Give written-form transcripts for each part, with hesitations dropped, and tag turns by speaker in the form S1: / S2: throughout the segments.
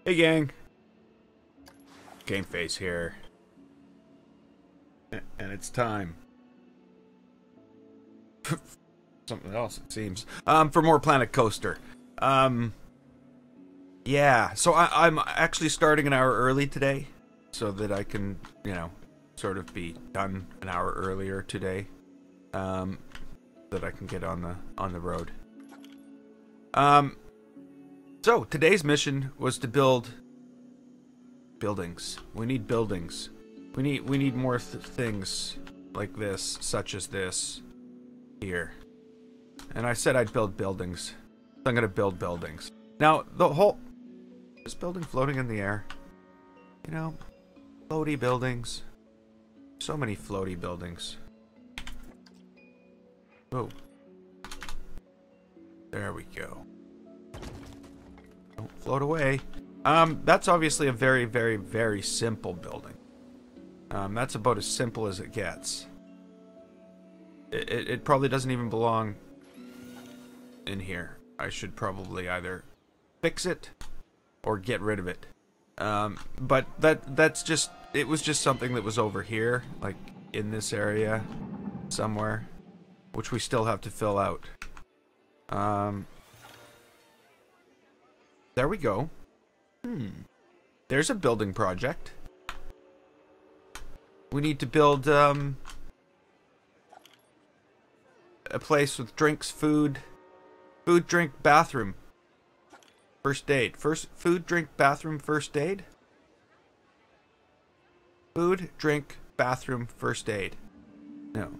S1: Hey gang, Gameface here, and it's time. Something else, it seems. For more Planet Coaster. Yeah, so I'm actually starting an hour early today, so that I can, you know, sort of be done an hour earlier today, that I can get on the road. So today's mission was to build buildings. We need buildings. We need more things like this, such as this here. And I said I'd build buildings. So I'm gonna build buildings. Now this building floating in the air. You know, floaty buildings. So many floaty buildings. Oh. There we go. Don't float away. That's obviously a very, very, very simple building. That's about as simple as it gets. It probably doesn't even belong in here. I should probably either fix it or get rid of it. But that's just, it was just something that was over here, like in this area somewhere, which we still have to fill out. There we go. There's a building project. We need to build a place with drinks, food, drink, bathroom, first aid. Food, drink, bathroom, first aid. Food, drink, bathroom, first aid. No.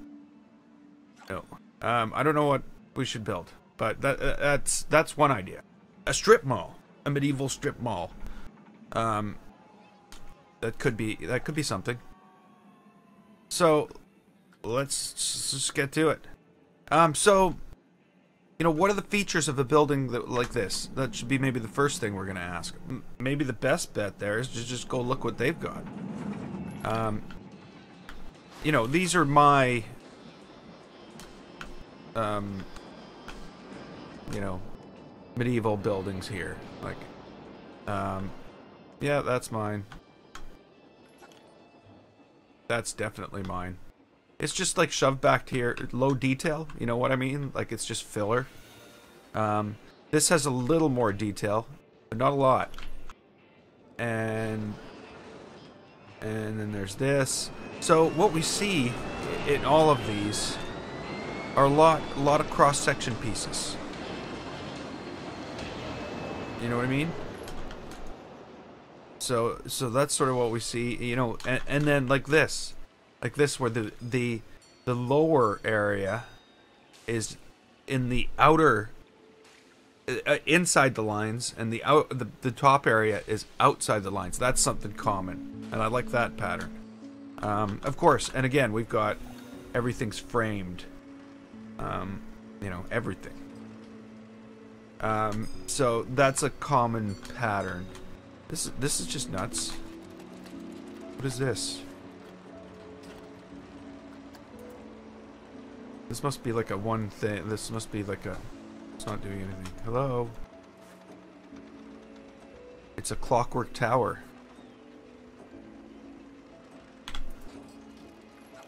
S1: I don't know what we should build, but that's one idea. A strip mall, a medieval strip mall. That could be something. So let's just get to it. So, you know, what are the features of a building like this? That should be maybe the first thing we're gonna ask. Maybe the best bet there is to just go look what they've got. You know, these are my, you know, medieval buildings here. Like, yeah, that's mine. That's definitely mine. It's just like shoved back here, low detail, you know what I mean? Like it's just filler. This has a little more detail, but not a lot. And then there's this. So what we see in all of these are a lot of cross-section pieces. You know what I mean? So that's sort of what we see, you know, and then like this where the lower area is in the outer, inside the lines, and the top area is outside the lines. That's something common, and I like that pattern. Of course, and again, we've got everything's framed. You know, everything. So that's a common pattern. This is just nuts. What is this? This must be like a one thing. This must be like a... It's not doing anything. Hello? It's a clockwork tower.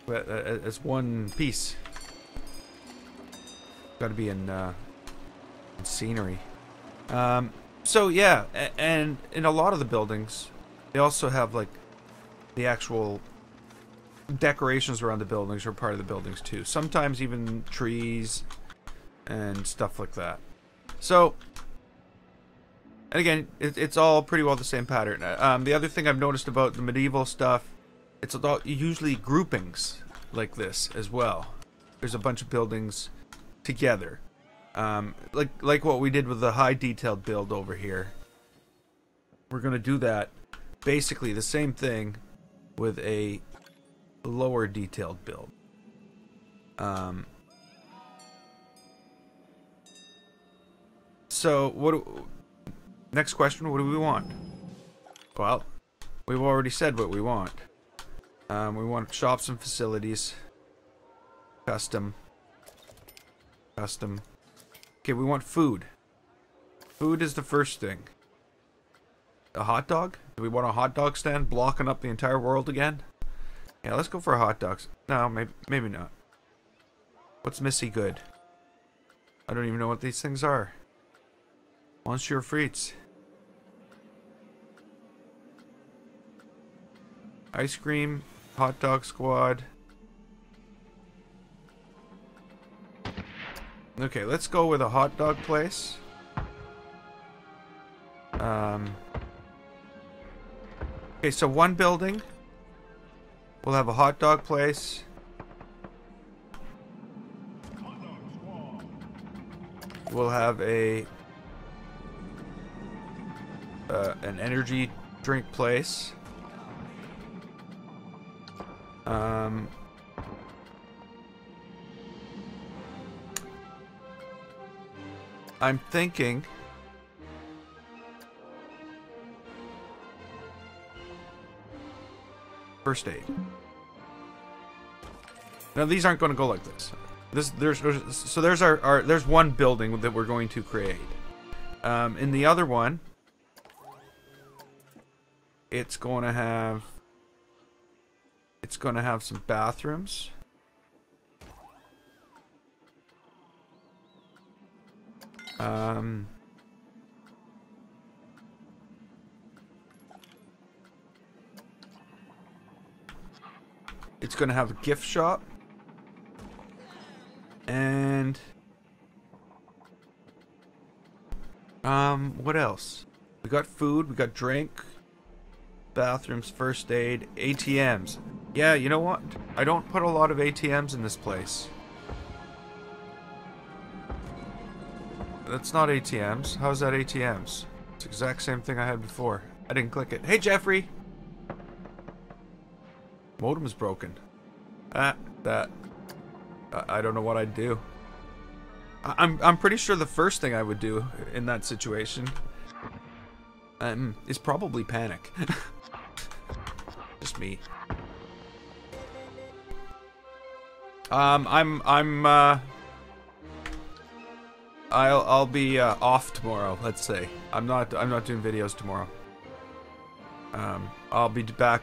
S1: But it's one piece. Gotta be in scenery. So yeah, and in a lot of the buildings, they also have like the actual decorations around the buildings are part of the buildings too. Sometimes even trees and stuff like that. So, and again, it's all pretty well the same pattern. The other thing I've noticed about the medieval stuff, it's usually groupings like this as well. There's a bunch of buildings together. Like what we did with the high detailed build over here. We're gonna do that, basically the same thing with a lower detailed build. So next question, what do we want? Well, we've already said what we want. We want shops and facilities. Custom. Okay, we want food. Food is the first thing. A hot dog? Do we want a hot dog stand blocking up the entire world again? Yeah, let's go for a hot dog. No, maybe not. What's Missy good? I don't even know what these things are. Monsieur Frites. Ice cream, hot dog squad. Okay, let's go with a hot dog place. Okay, so one building. We'll have a hot dog place. We'll have a an energy drink place. I'm thinking first aid. Now these aren't going to go like this. There's our there's one building that we're going to create. In the other one, it's going to have some bathrooms. It's going to have a gift shop. And what else? We got food, we got drink, bathrooms, first aid, ATMs. Yeah, you know what? I don't put a lot of ATMs in this place. That's not ATMs. How's that ATMs? It's the exact same thing I had before. I didn't click it. Hey, Jeffrey! Modem's broken. I don't know what I'd do. I'm pretty sure the first thing I would do in that situation is probably panic. Just me. I'll be off tomorrow. Let's say I'm not doing videos tomorrow. I'll be back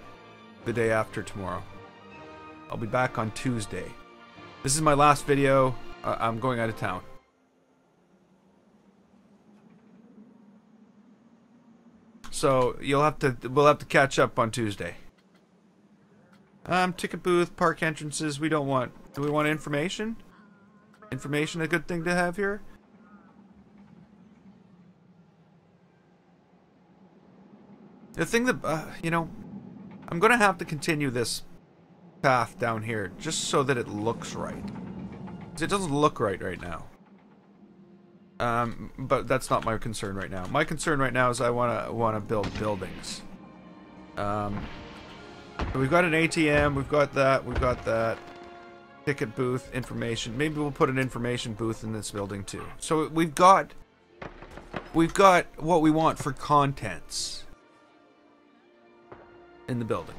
S1: the day after tomorrow. I'll be back on Tuesday. This is my last video. I'm going out of town. So we'll have to catch up on Tuesday. Ticket booth, park entrances. Do we want information? Information a good thing to have here? The thing that, you know, I'm gonna have to continue this path down here just so that it looks right. It doesn't look right now. But that's not my concern right now. My concern right now is I wanna build buildings. We've got an ATM, we've got that. Ticket booth, information. Maybe we'll put an information booth in this building too. So we've got what we want for contents in the building.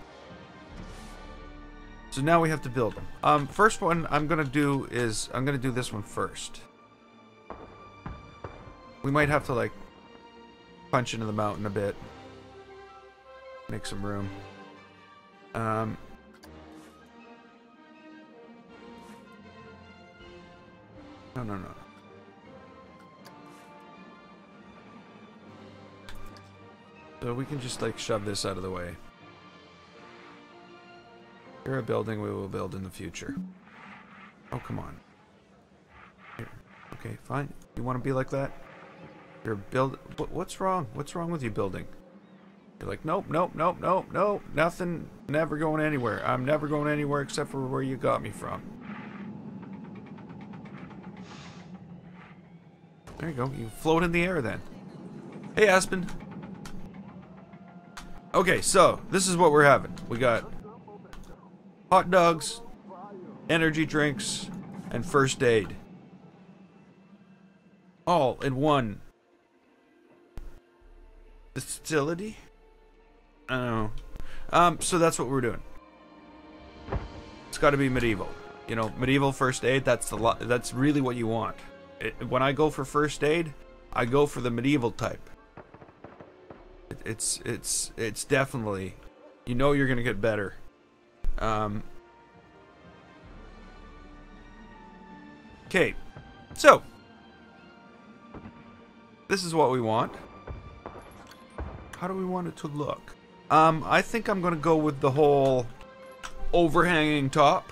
S1: So now we have to build them. First one I'm gonna do this one first. We might have to like punch into the mountain a bit. Make some room. No. So we can just like shove this out of the way. You're a building we will build in the future. Oh, come on. Here. Okay, fine. You want to be like that? You're what's wrong? What's wrong with you building? You're like, nope, nothing, never going anywhere. I'm never going anywhere except for where you got me from. There you go. You float in the air then. Hey, Aspen. Okay, so this is what we're having. We got hot dogs, energy drinks, and first aid. All in one facility? I don't know. So that's what we're doing. It's got to be medieval. You know, medieval first aid, that's really what you want. When I go for first aid, I go for the medieval type. It's definitely, you know, you're gonna get better. Okay, so this is what we want. How do we want it to look? I think I'm gonna go with the whole overhanging top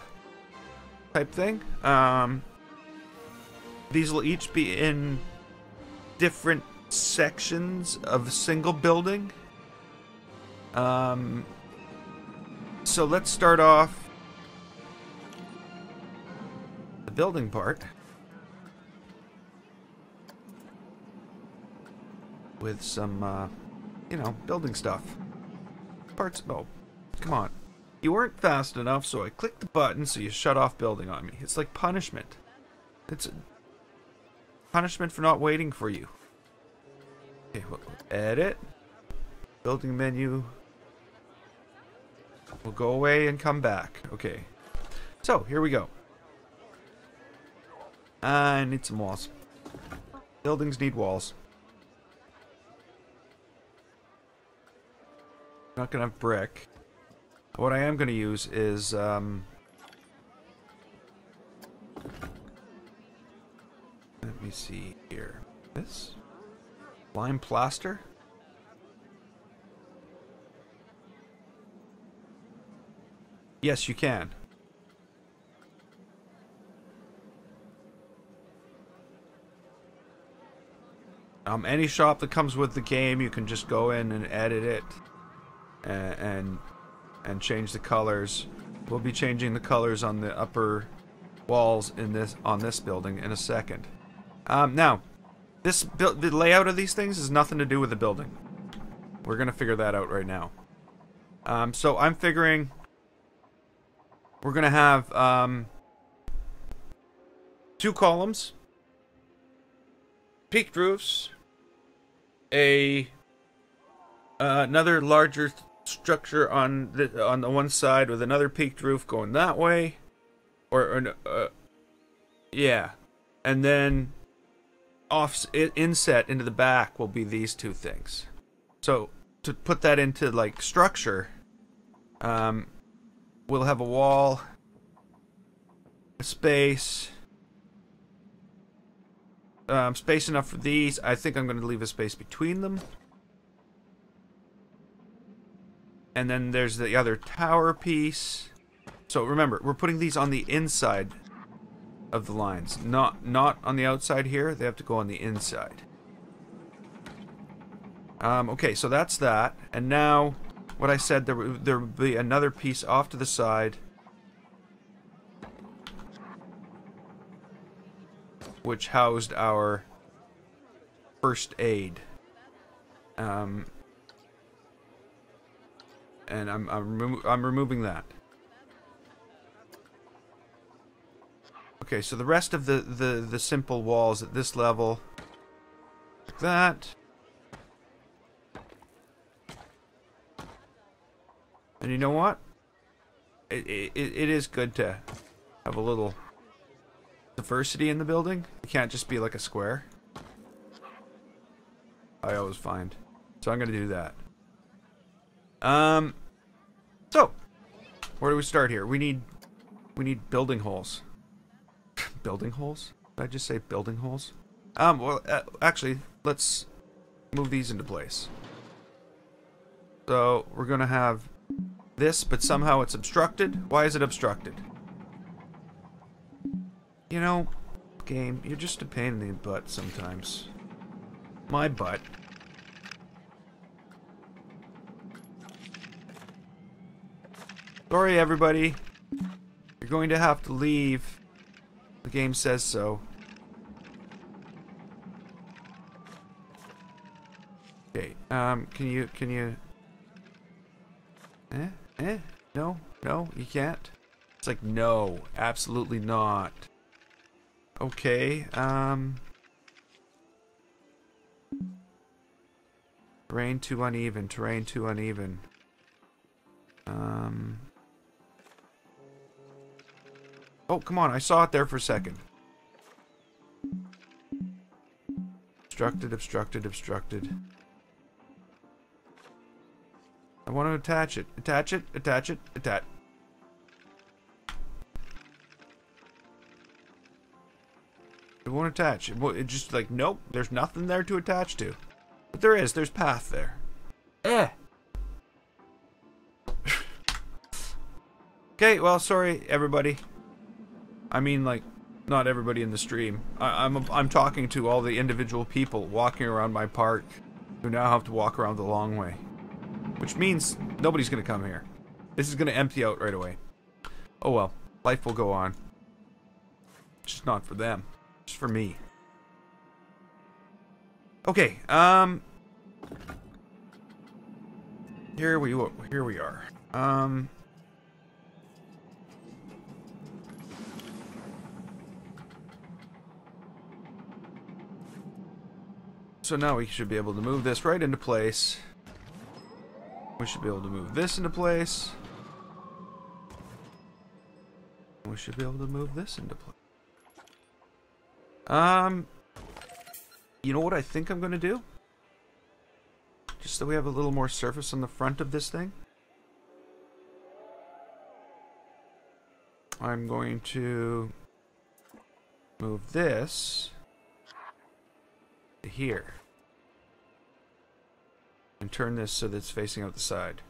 S1: type thing. These will each be in different sections of a single building. So let's start off the building part with some, you know, building stuff. Parts. Oh, come on. You weren't fast enough, so I clicked the button so you shut off building on me. It's like punishment. It's punishment for not waiting for you. Okay, well, edit. Building menu. We'll go away and come back. Okay. So, here we go. I need some walls. Buildings need walls. Not gonna have brick. What I am gonna use is, let me see here. This? Lime plaster? Yes, you can. Any shop that comes with the game, you can just go in and edit it and change the colors. We'll be changing the colors on the upper walls on this building in a second. Now, the layout of these things has nothing to do with the building. We're gonna figure that out right now. So I'm figuring we're gonna have 2 columns, peaked roofs, another larger structure on the one side with another peaked roof going that way, yeah, and then inset into the back will be these 2 things. So to put that into like structure, we'll have a wall, a space, space enough for these. I think I'm going to leave a space between them. And then there's the other tower piece. So remember, we're putting these on the inside of the lines, not on the outside here. They have to go on the inside. Okay, so that's that. And now, what I said, there would be another piece off to the side, which housed our first aid. And I'm removing that. Okay, so the rest of the simple walls at this level, like that. And you know what? It is good to have a little diversity in the building. It can't just be like a square. I always find. So I'm gonna do that. So where do we start here? We need building holes. Building holes? Did I just say building holes? Well, actually, let's move these into place. So we're gonna have this, but somehow it's obstructed. Why is it obstructed? You know, game, you're just a pain in the butt sometimes. My butt. Sorry, everybody. You're going to have to leave. The game says so. Okay, can you... No, you can't? It's like, no, absolutely not. Okay, terrain too uneven, terrain too uneven. Oh, come on, I saw it there for a second. Obstructed, obstructed, obstructed. I want to attach it. Attach it, attach it, attach. It won't attach. It just like, nope, there's nothing there to attach to. But there is, there's path there. Okay, well, sorry, everybody. I mean, like, not everybody in the stream. I'm talking to all the individual people walking around my park who now have to walk around the long way. Which means nobody's gonna come here. This is gonna empty out right away. Oh well, life will go on. Just not for them. Just for me. Okay, here we are. So now we should be able to move this right into place. We should be able to move this into place. We should be able to move this into place. You know what I think I'm gonna do? Just so we have a little more surface on the front of this thing. I'm going to move this to here. And turn this so that it's facing out the side.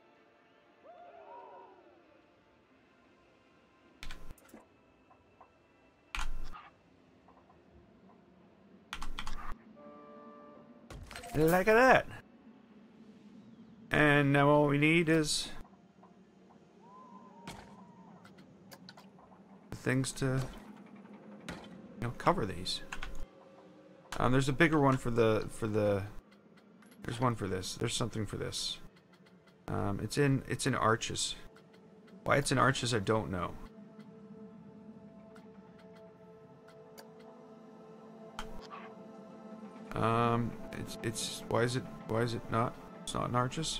S1: Like that. And now all we need is the things to, you know, cover these. There's a bigger one for the there's one for this. There's something for this. It's in arches. Why it's in arches, I don't know. It's why is it not? It's not in arches.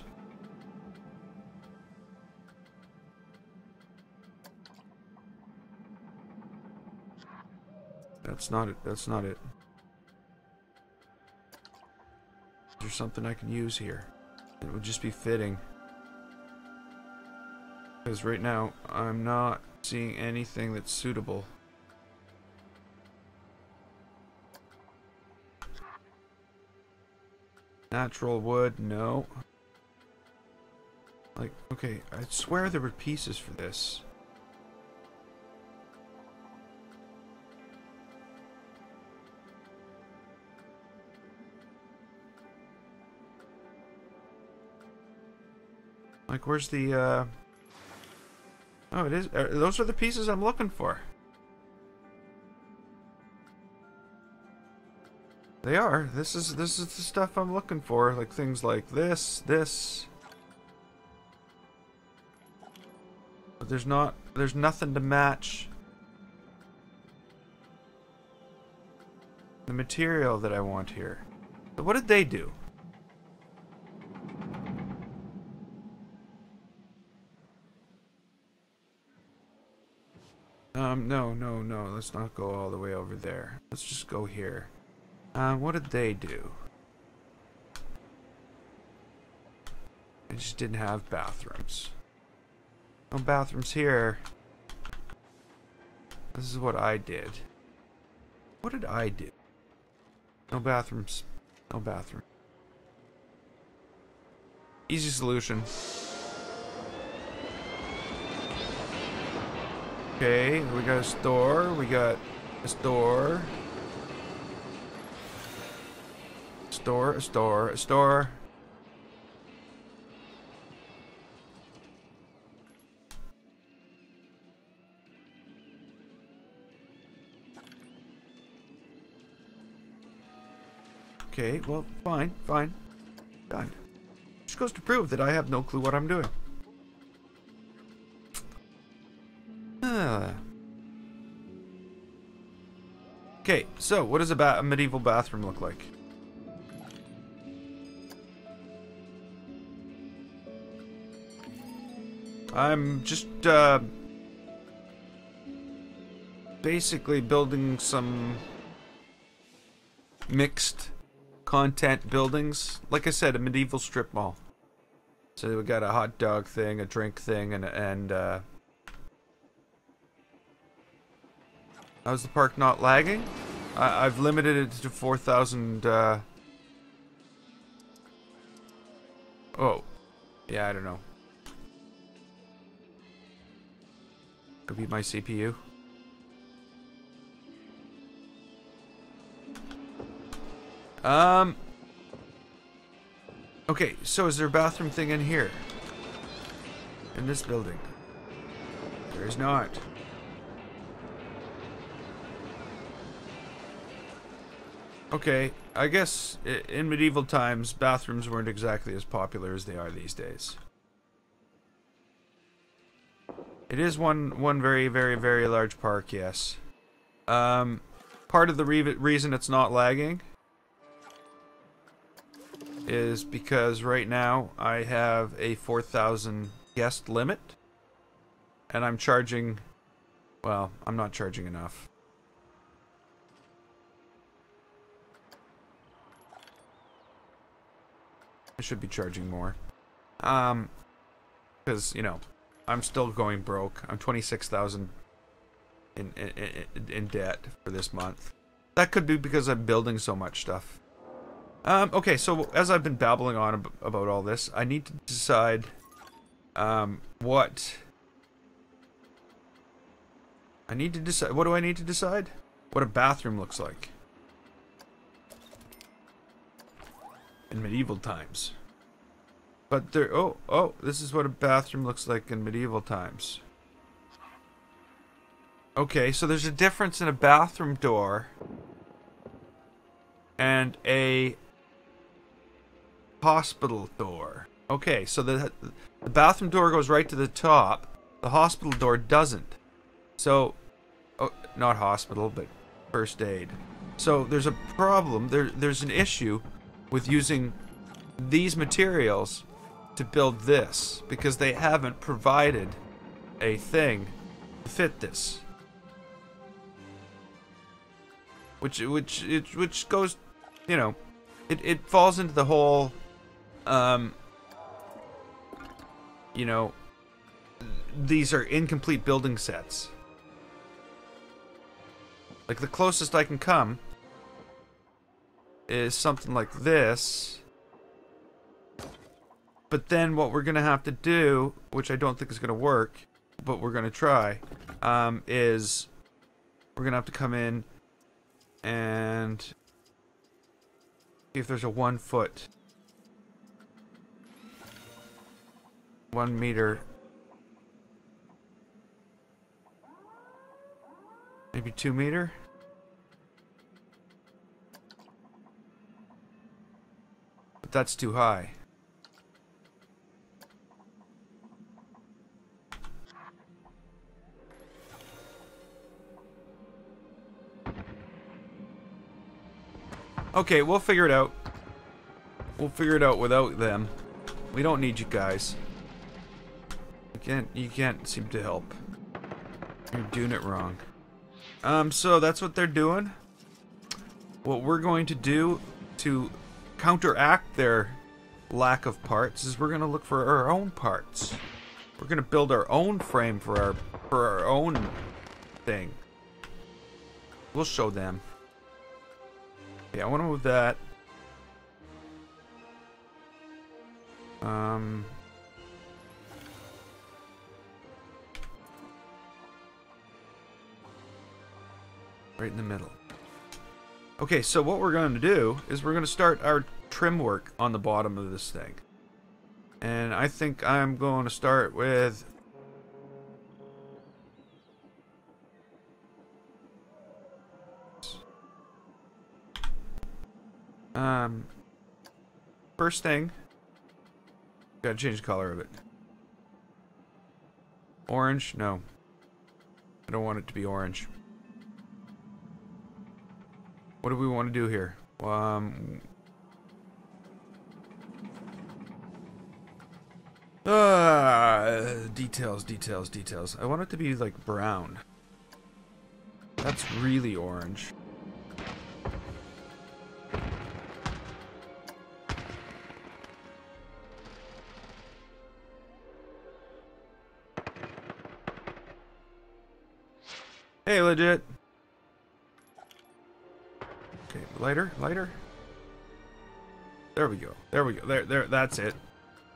S1: That's not it. That's not it. Is there something I can use here? It would just be fitting. Because right now, I'm not seeing anything that's suitable. Natural wood, no. Like, okay, I swear there were pieces for this. Like, where's the, Oh, it is. Those are the pieces I'm looking for. They are. This is the stuff I'm looking for. Like, things like this. But there's nothing to match the material that I want here. So what did they do? No. Let's not go all the way over there. Let's just go here. What did they do? They just didn't have bathrooms. No bathrooms here. This is what I did. What did I do? No bathrooms. No bathroom. Easy solution. Okay, we got a store. We got a store. A store. Okay, well, fine. Done. Just goes to prove that I have no clue what I'm doing. Okay, so what does a medieval bathroom look like? I'm just basically building some mixed content buildings. Like I said, a medieval strip mall. So we got a hot dog thing, a drink thing, and how's the park not lagging? I've limited it to 4,000. Oh, yeah, I don't know. Could be my CPU. Okay, so is there a bathroom thing in here? In this building? There is not. Okay, I guess in medieval times, bathrooms weren't exactly as popular as they are these days. It is one very, very, very large park, yes. Part of the reason it's not lagging is because right now I have a 4,000 guest limit, and I'm charging, well, I'm not charging enough. I should be charging more. Because, you know, I'm still going broke. I'm 26,000 in debt for this month. That could be because I'm building so much stuff. Okay, so as I've been babbling on about all this, I need to decide what I need to decide. What do I need to decide? What a bathroom looks like in medieval times. But there, oh, this is what a bathroom looks like in medieval times. Okay, so there's a difference in a bathroom door and a hospital door. Okay, so the bathroom door goes right to the top. The hospital door doesn't. So, oh, not hospital, but first aid. So there's a problem. There's an issue with using these materials to build this because they haven't provided a thing to fit this. Which goes, you know, it falls into the whole, you know, these are incomplete building sets. Like the closest I can come is something like this. But then what we're gonna have to do, which I don't think is gonna work, but we're gonna try, is we're gonna have to come in and see if there's a 1 foot, 1 meter, maybe 2 meter. But that's too high. Okay, we'll figure it out. We'll figure it out without them. We don't need you guys. You can't seem to help. You're doing it wrong. So that's what they're doing. What we're going to do to counteract their lack of parts is we're gonna look for our own parts. We're gonna build our own frame for our own thing. We'll show them. Yeah, I want to move that. Right in the middle. Okay, so what we're going to do is we're going to start our trim work on the bottom of this thing. And I think I'm going to start with first thing, gotta change the color of it. Orange? No. I don't want it to be orange. What do we want to do here? Details. I want it to be like brown. That's really orange. Hey, legit. Okay, lighter, lighter. There we go. There we go. There. That's it.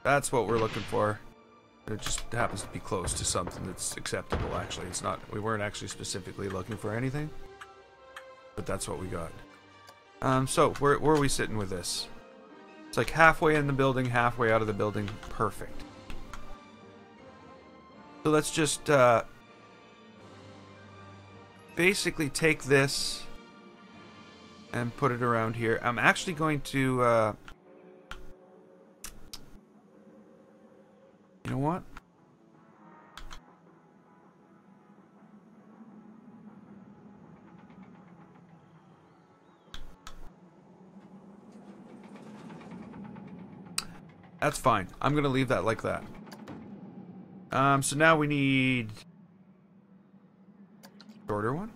S1: That's what we're looking for. It just happens to be close to something that's acceptable. Actually, it's not. We weren't actually specifically looking for anything, but that's what we got. So where are we sitting with this? It's like halfway in the building, halfway out of the building. Perfect. So let's just basically take this and put it around here. I'm actually going to you know what? That's fine. I'm gonna leave that like that. So now we need shorter one.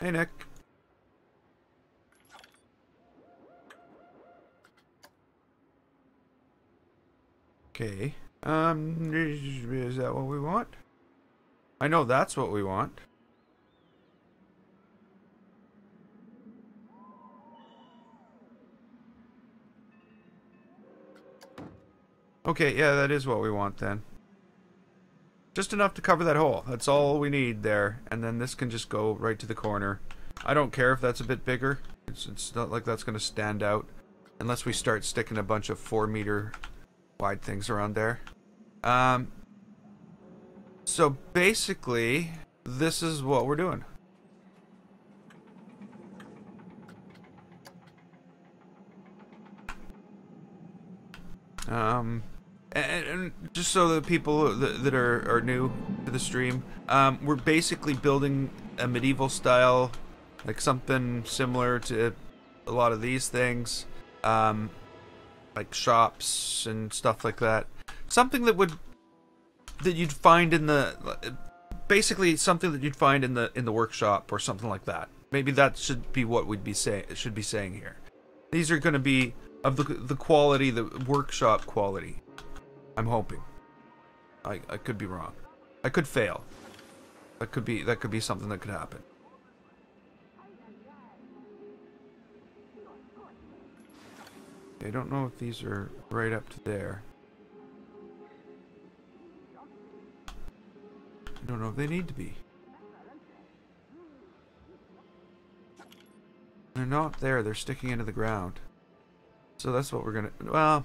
S1: Hey, Nick. Okay. Is that what we want? I know that's what we want. Okay, yeah, that is what we want then. Just enough to cover that hole. That's all we need there. And then this can just go right to the corner. I don't care if that's a bit bigger. It's not like that's going to stand out. Unless we start sticking a bunch of 4-meter wide things around there. So basically, this is what we're doing. And just so the people that are new to the stream, we're basically building a medieval style, like something similar to a lot of these things, like shops and stuff like that. Something that you'd find in the, basically something that you'd find in the workshop or something like that. Maybe that should be what we'd be saying here. These are going to be of the quality, the workshop quality. I'm hoping. I could be wrong. I could fail. That could be something that could happen. I don't know if these are right up to there. I don't know if they need to be. They're not there. They're sticking into the ground. So that's what we're gonna... Well...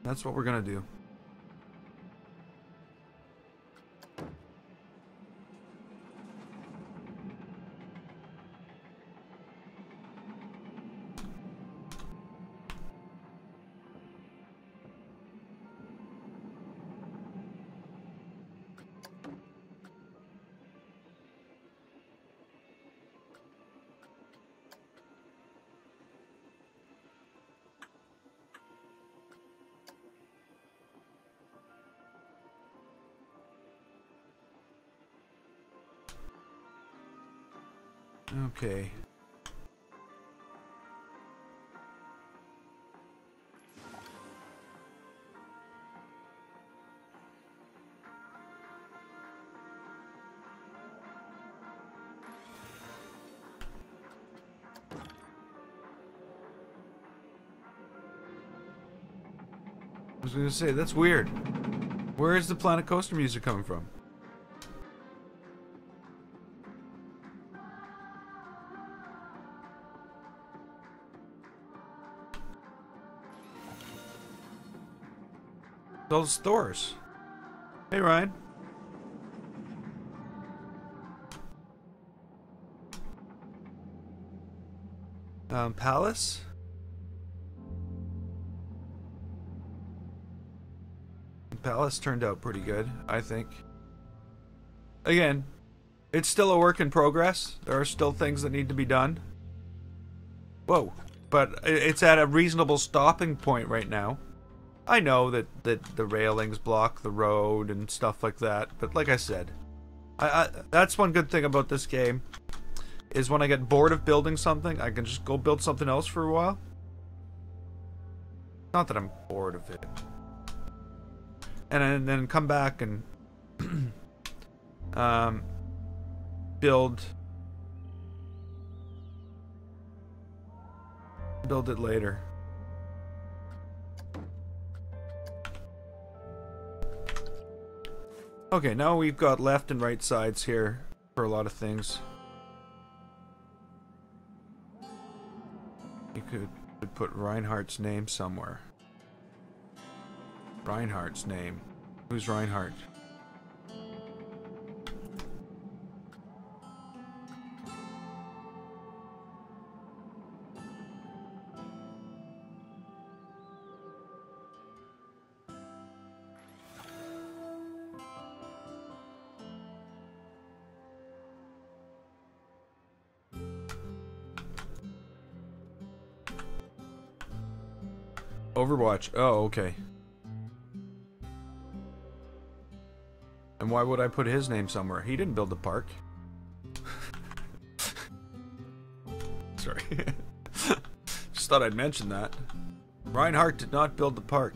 S1: That's what we're gonna do. Okay. I was gonna say, that's weird. Where is the Planet Coaster music coming from? Those stores. Hey, Ryan. Palace? Palace turned out pretty good, I think. Again, it's still a work in progress. There are still things that need to be done. Whoa. But it's at a reasonable stopping point right now. I know that the railings block the road and stuff like that, but like I said, that's one good thing about this game, is when I get bored of building something, I can just go build something else for a while. Not that I'm bored of it. And then come back and build it later. Okay, now we've got left and right sides here for a lot of things. You could put Reinhardt's name somewhere. Reinhardt's name. Who's Reinhardt? Overwatch. Oh, okay. And why would I put his name somewhere? He didn't build the park. Sorry. Just thought I'd mention that. Reinhardt did not build the park.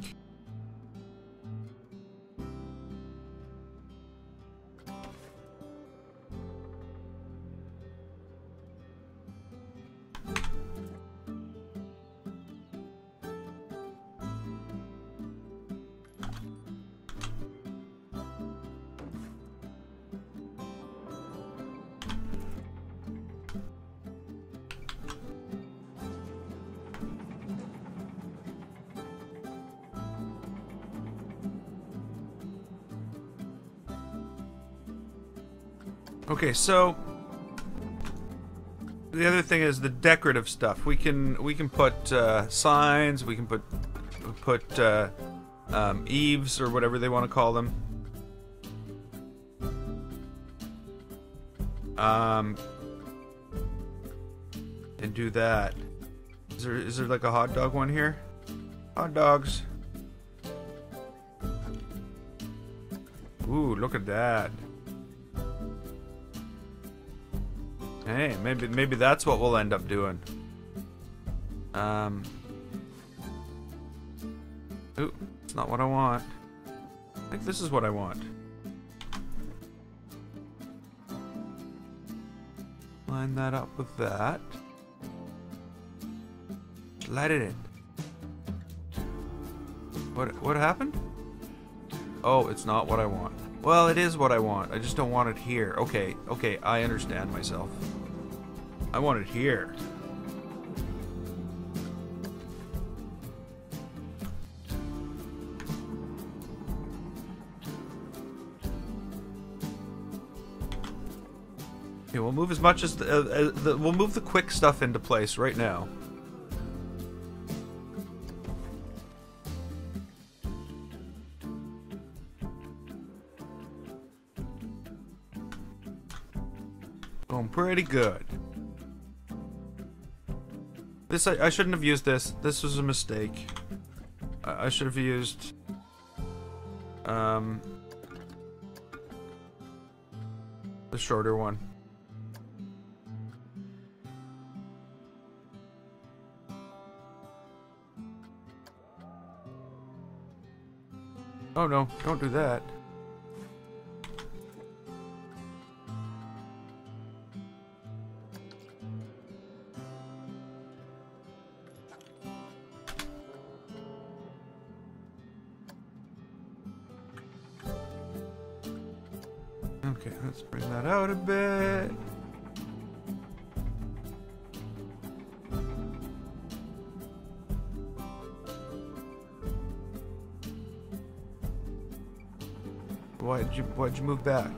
S1: Okay, so the other thing is the decorative stuff. We can put signs. We can put eaves or whatever they want to call them. And do that. Is there like a hot dog one here? Hot dogs. Ooh, look at that. Hey, maybe that's what we'll end up doing. Ooh, it's not what I want. I think this is what I want. Line that up with that. Light it in. What happened? Oh, it's not what I want. Well, it is what I want. I just don't want it here. Okay, I understand myself. I want it here. Okay, we'll move as much as we'll move the quick stuff into place right now. Going pretty good. This I shouldn't have used this. This was a mistake. I should have used the shorter one. Oh no, don't do that. Okay, let's bring that out a bit. Why'd you move back?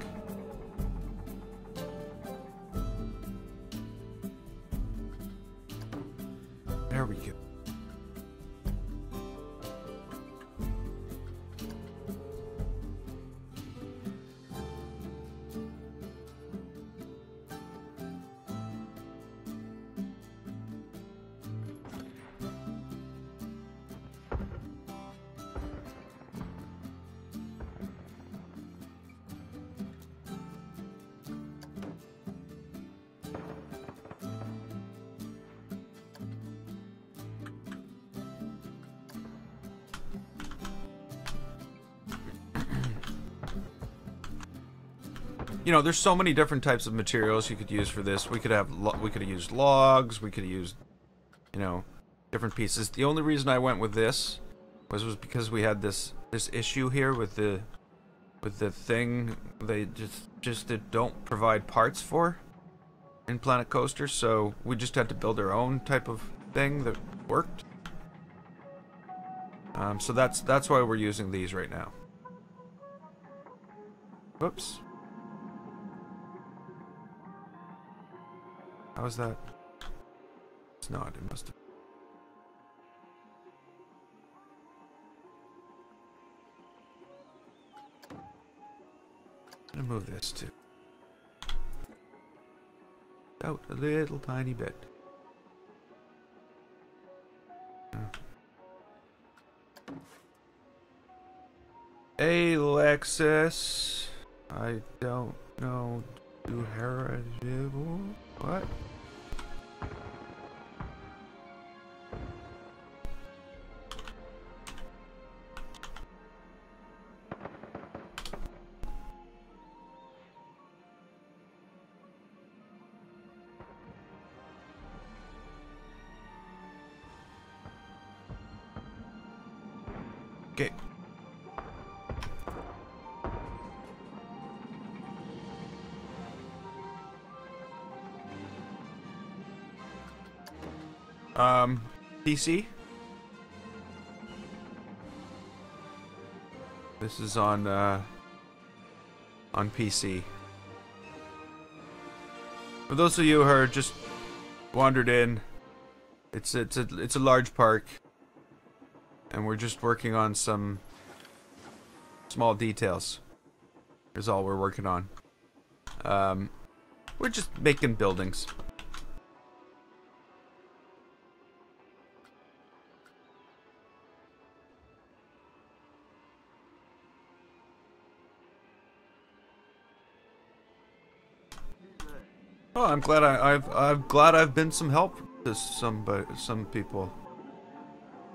S1: There we go. you know, there's so many different types of materials you could use for this. We could have used logs. We could have used, you know, different pieces. The only reason I went with this was because we had this issue here with the thing they just don't provide parts for in Planet Coaster, so we just had to build our own type of thing that worked. So that's why we're using these right now. Whoops. How is that? It's not. It must have. I'm gonna move this too. Out a little tiny bit. Alexis, I don't know. Do heritable? What? Okay. PC. This is on PC. For those of you who are just wandered in, it's a large park, and we're just working on some small details. Is all we're working on. We're just making buildings. Oh, I'm glad I'm glad I've been some help to some people.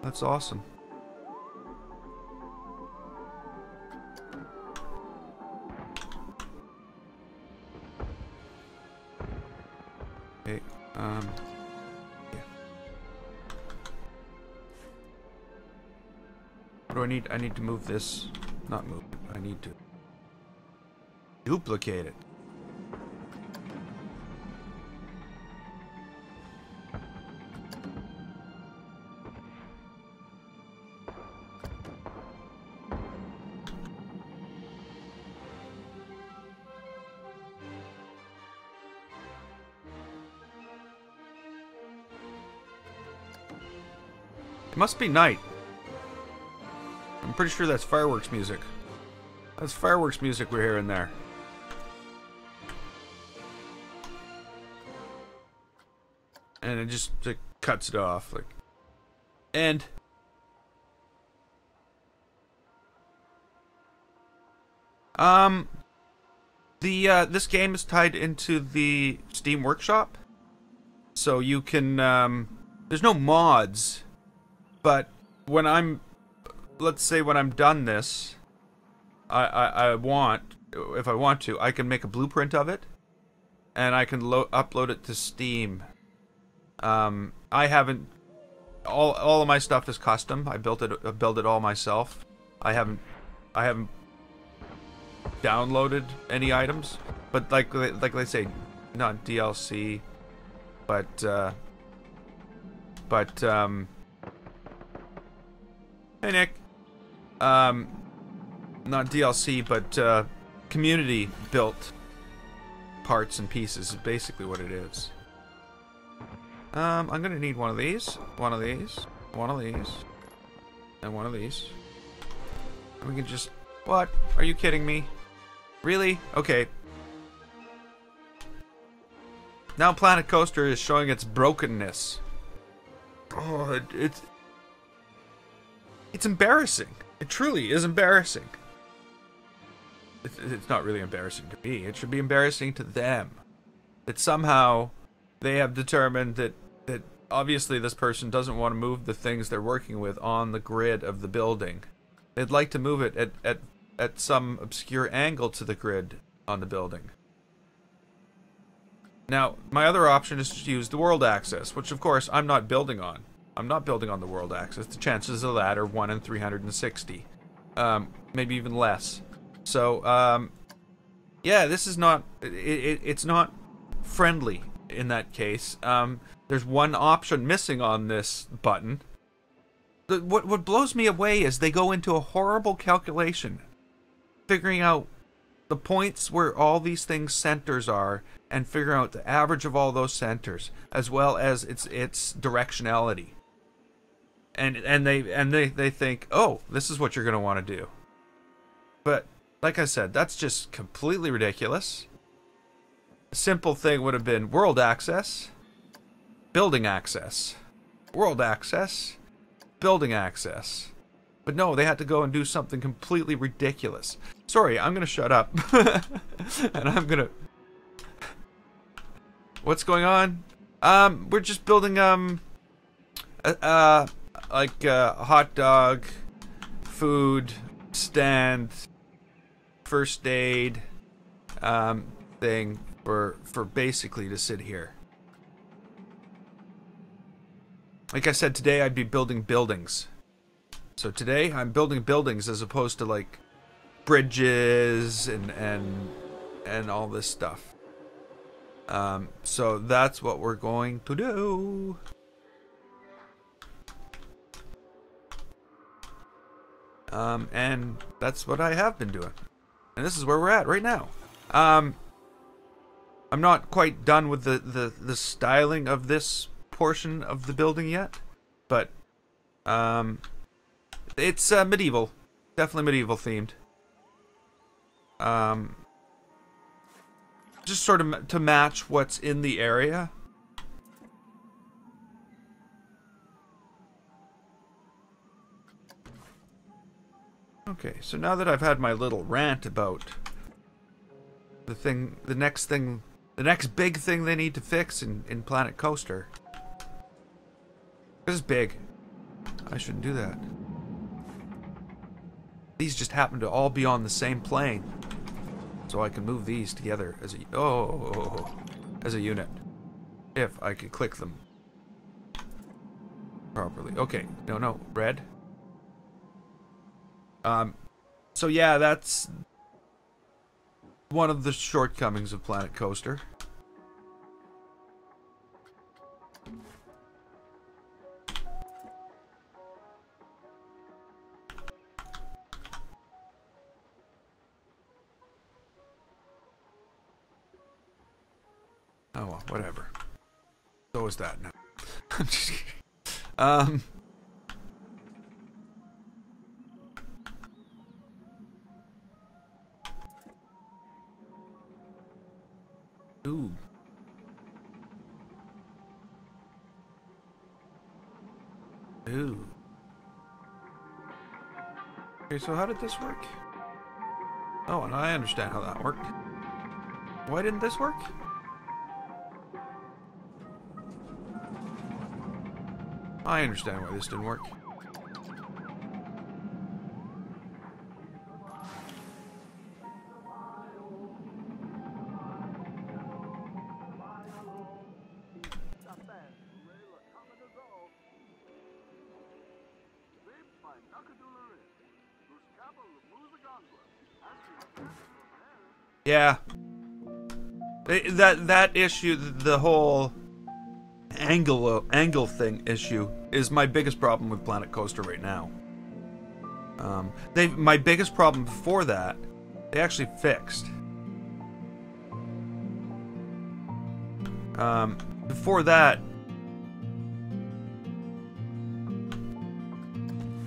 S1: That's awesome. Okay, yeah. What do I need? I need to move this. Not move it. I need to duplicate it. It must be night. I'm pretty sure that's fireworks music. That's fireworks music we're hearing there. And it just cuts it off, like. And this game is tied into the Steam Workshop, so you can there's no mods. But when let's say when I'm done this, if I want to, I can make a blueprint of it, and I can upload it to Steam. I haven't, all of my stuff is custom. I built it all myself. I haven't downloaded any items, but like they say, not DLC, but hey Nick. Not DLC, but community built parts and pieces is basically what it is. I'm gonna need one of these, one of these, one of these, and one of these. And we can just... What? Are you kidding me? Really? Okay. Now Planet Coaster is showing its brokenness. Oh, it's embarrassing. It truly is embarrassing. It's not really embarrassing to me. It should be embarrassing to them. That somehow they have determined that obviously this person doesn't want to move the things they're working with on the grid of the building. They'd like to move it at some obscure angle to the grid on the building. Now, my other option is to use the world axis, which of course I'm not building on. I'm not building on the world axis. The chances of that are 1 in 360. Maybe even less. So, yeah, this is not... It's not friendly in that case. There's one option missing on this button. What blows me away is they go into a horrible calculation, figuring out the points where all these things centers are, and figuring out the average of all those centers, as well as its directionality. And they think, oh, this is what you're going to want to do. But like I said, that's just completely ridiculous. A simple thing would have been world access, building access, world access, building access. But no, they had to go and do something completely ridiculous. Sorry, I'm gonna shut up. And I'm gonna... What's going on? We're just building, like a hot dog, food, stand, first aid, thing for basically to sit here. Like I said, today I'd be building buildings. So today I'm building buildings as opposed to like bridges and all this stuff. So that's what we're going to do. And that's what I have been doing. And this is where we're at right now. I'm not quite done with the styling of this portion of the building yet, but it's medieval, definitely medieval themed. Just sort of to match what's in the area. Okay, so now that I've had my little rant about the next big thing they need to fix in Planet Coaster. This is big. I shouldn't do that. These just happen to all be on the same plane. So I can move these together as a unit. If I could click them properly. Okay, no, red. So yeah, that's one of the shortcomings of Planet Coaster. Oh well, whatever. So is that now. I'm just kidding. Ooh. Ooh. Okay, so how did this work? Oh, and I understand how that worked. Why didn't this work? I understand why this didn't work. Yeah. That issue, the whole angle thing issue, is my biggest problem with Planet Coaster right now. My biggest problem before that, they actually fixed. Before that,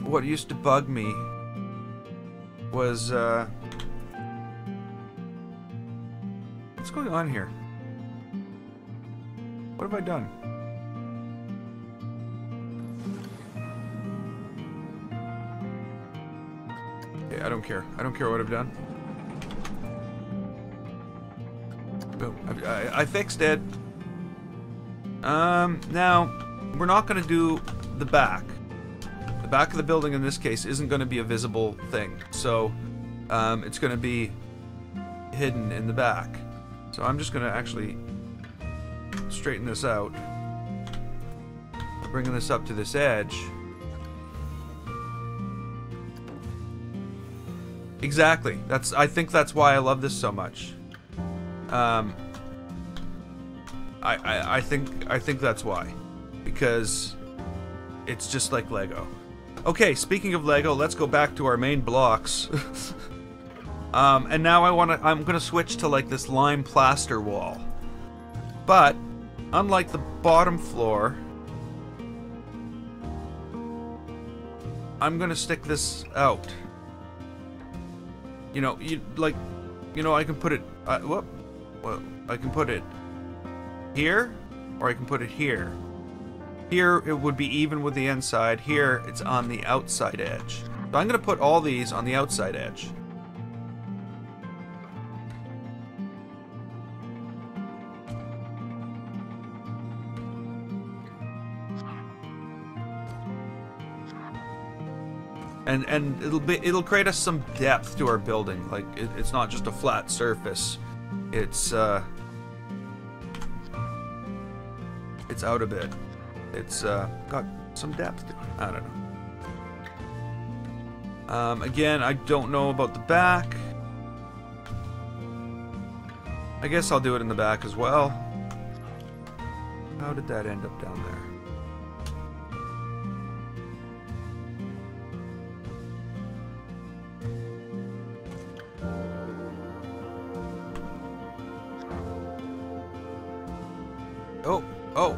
S1: what used to bug me was, what's going on here? What have I done? Okay, I don't care. I don't care what I've done. Boom. I fixed it. Now, we're not going to do the back. The back of the building in this case isn't going to be a visible thing. So, it's going to be hidden in the back. So I'm just going to actually straighten this out. Bringing this up to this edge. Exactly. I think that's why I love this so much. I think that's why. Because it's just like Lego. Okay, speaking of Lego, let's go back to our main blocks. And now I'm gonna switch to like this lime plaster wall. But unlike the bottom floor, I'm gonna stick this out. You know, I can put it. Well, I can put it here, or I can put it here. Here it would be even with the inside. Here it's on the outside edge. So I'm gonna put all these on the outside edge. And it'll create us some depth to our building. Like it's not just a flat surface. It's out a bit. It's got some depth to it. I don't know. Again, I don't know about the back. I guess I'll do it in the back as well. How did that end up down there? Oh,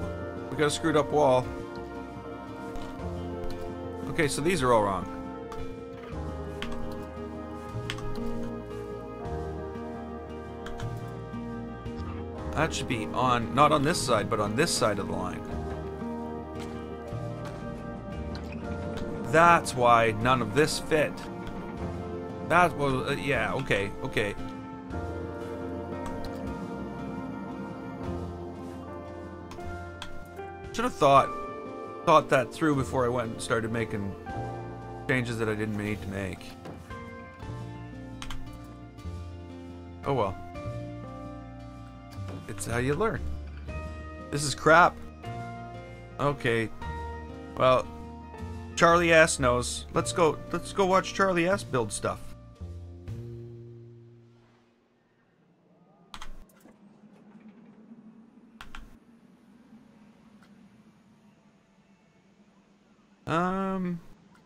S1: we got a screwed up wall. Okay, so these are all wrong. That should be on, not on this side, but on this side of the line. That's why none of this fit. That was, yeah, okay, okay. Should have thought that through before I went and started making changes that I didn't need to make. Oh well. It's how you learn. This is crap. Okay. Well, Charlie S knows. Let's go watch Charlie S build stuff.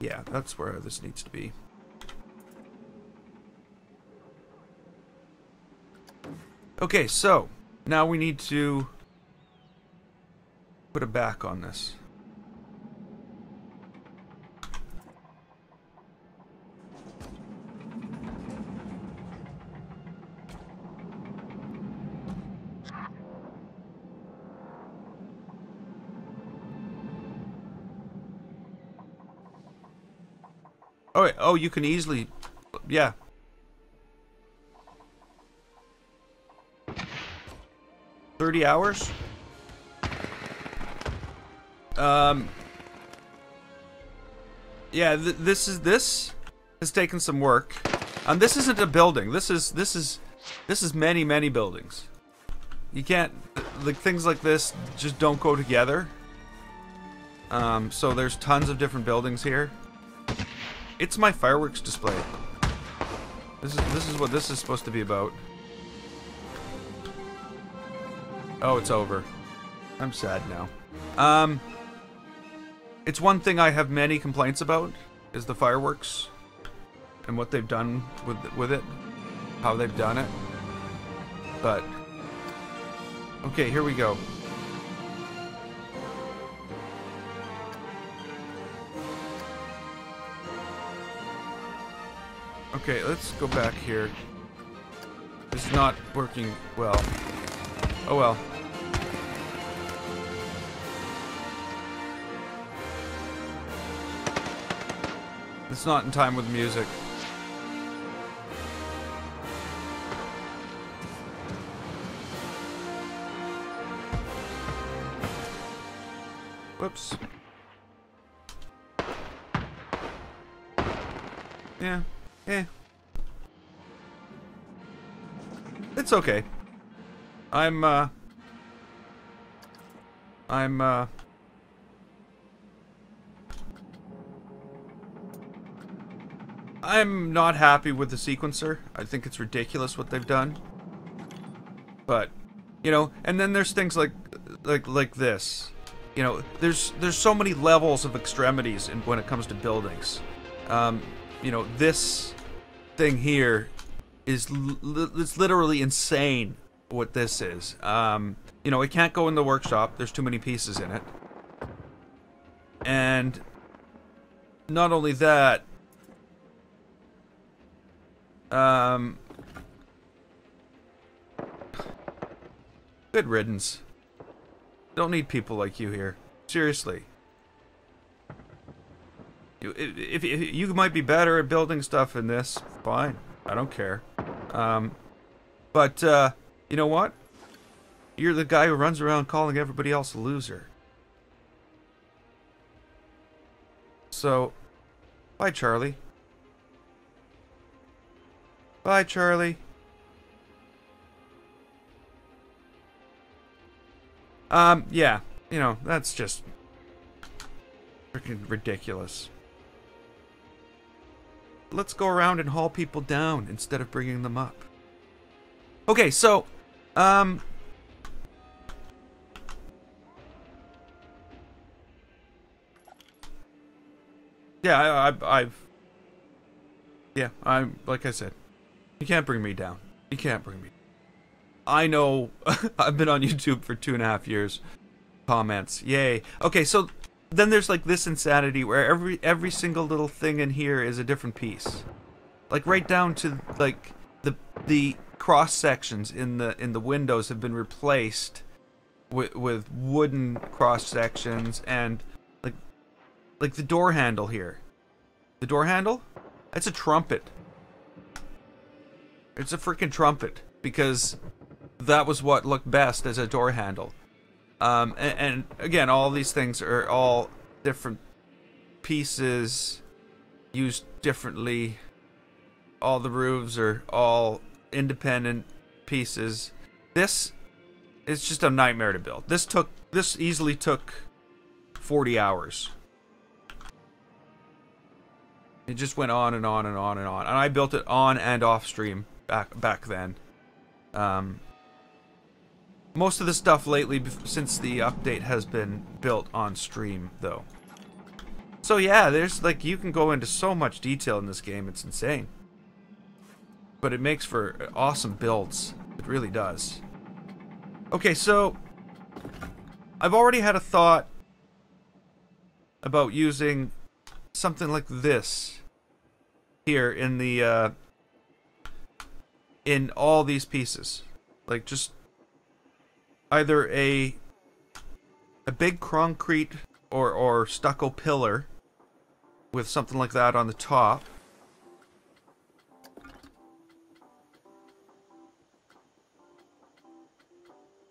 S1: Yeah, that's where this needs to be. Okay, so now we need to put a back on this. Oh, wait, oh, you can easily, yeah. $30? Yeah, this has taken some work. This isn't a building. This is many buildings. You can't, like, things like this just don't go together. So there's tons of different buildings here. It's my fireworks display. This is what this is supposed to be about. Oh, it's over. I'm sad now. It's one thing I have many complaints about is the fireworks and what they've done with it, how they've done it. But okay, here we go. Okay, let's go back here. This is not working well. Oh well. It's not in time with music. Whoops. Yeah. Eh. It's okay. I'm I'm not happy with the sequencer. I think it's ridiculous what they've done. But, you know, and then there's things like this. You know, there's so many levels of extremities when it comes to buildings. You know, this thing here is it's literally insane what this is. You know, it can't go in the workshop. There's too many pieces in it. And not only that, good riddance. Don't need people like you here. Seriously. If you might be better at building stuff in this, fine. I don't care. But you know what? You're the guy who runs around calling everybody else a loser. So, bye, Charlie. Bye, Charlie. Yeah, you know, that's just freaking ridiculous. Let's go around and haul people down instead of bringing them up. Okay, so, yeah, I'm, like I said, you can't bring me down. You can't bring me down. I know, I've been on YouTube for 2.5 years. Comments, yay. Okay, so then there's like this insanity where every single little thing in here is a different piece. Like right down to like the cross sections in the windows have been replaced with wooden cross sections, and like the door handle here. The door handle? That's a trumpet. It's a freaking trumpet because that was what looked best as a door handle. And again, all these things are all different pieces used differently. All the roofs are all independent pieces. This is just a nightmare to build. This easily took 40 hours. It just went on and on and on and on. And I built it on and off stream back then. Most of the stuff lately, since the update, has been built on stream, though. So yeah, there's like, you can go into so much detail in this game, it's insane. But it makes for awesome builds. It really does. Okay, so I've already had a thought about using something like this here in the in all these pieces. Like just either a big concrete or stucco pillar with something like that on the top.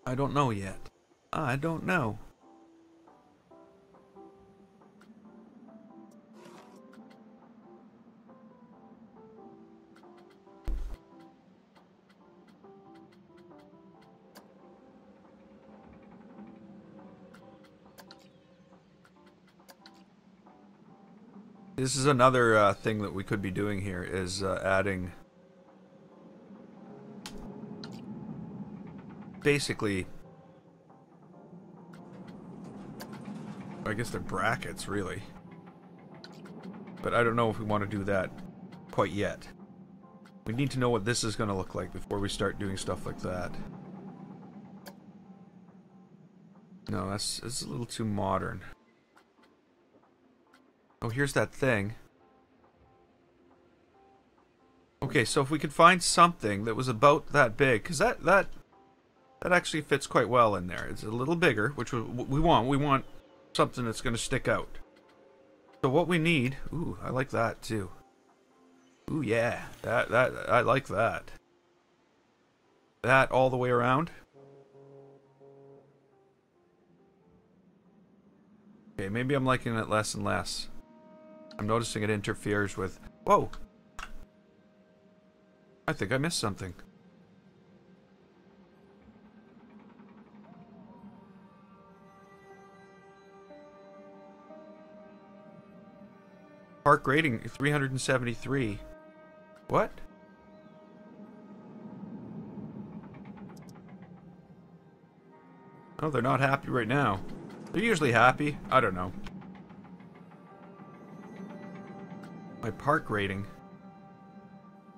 S1: I don't know yet. I don't know. This is another thing that we could be doing here, is adding basically, I guess they're brackets really, but I don't know if we want to do that quite yet. We need to know what this is going to look like before we start doing stuff like that. No, it's a little too modern. Oh, here's that thing. Okay, so if we could find something that was about that big, because that actually fits quite well in there. It's a little bigger, which we want. We want something that's going to stick out. So what we need... Ooh, I like that too. Ooh, yeah. That I like that. That all the way around. Okay, maybe I'm liking it less and less. I'm noticing it interferes with... Whoa! I think I missed something. Park rating 373. What? Oh, they're not happy right now. They're usually happy. I don't know. My park rating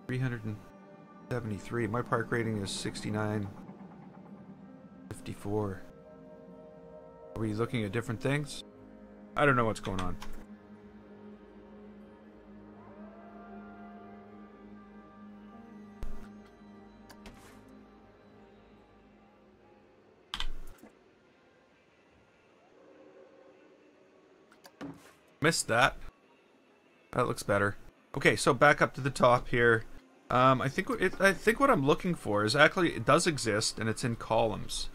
S1: 373. My park rating is 69.54. Are we looking at different things? I don't know what's going on. Missed that. That looks better. Okay, so back up to the top here. I think what I'm looking for is actually it does exist and it's in columns.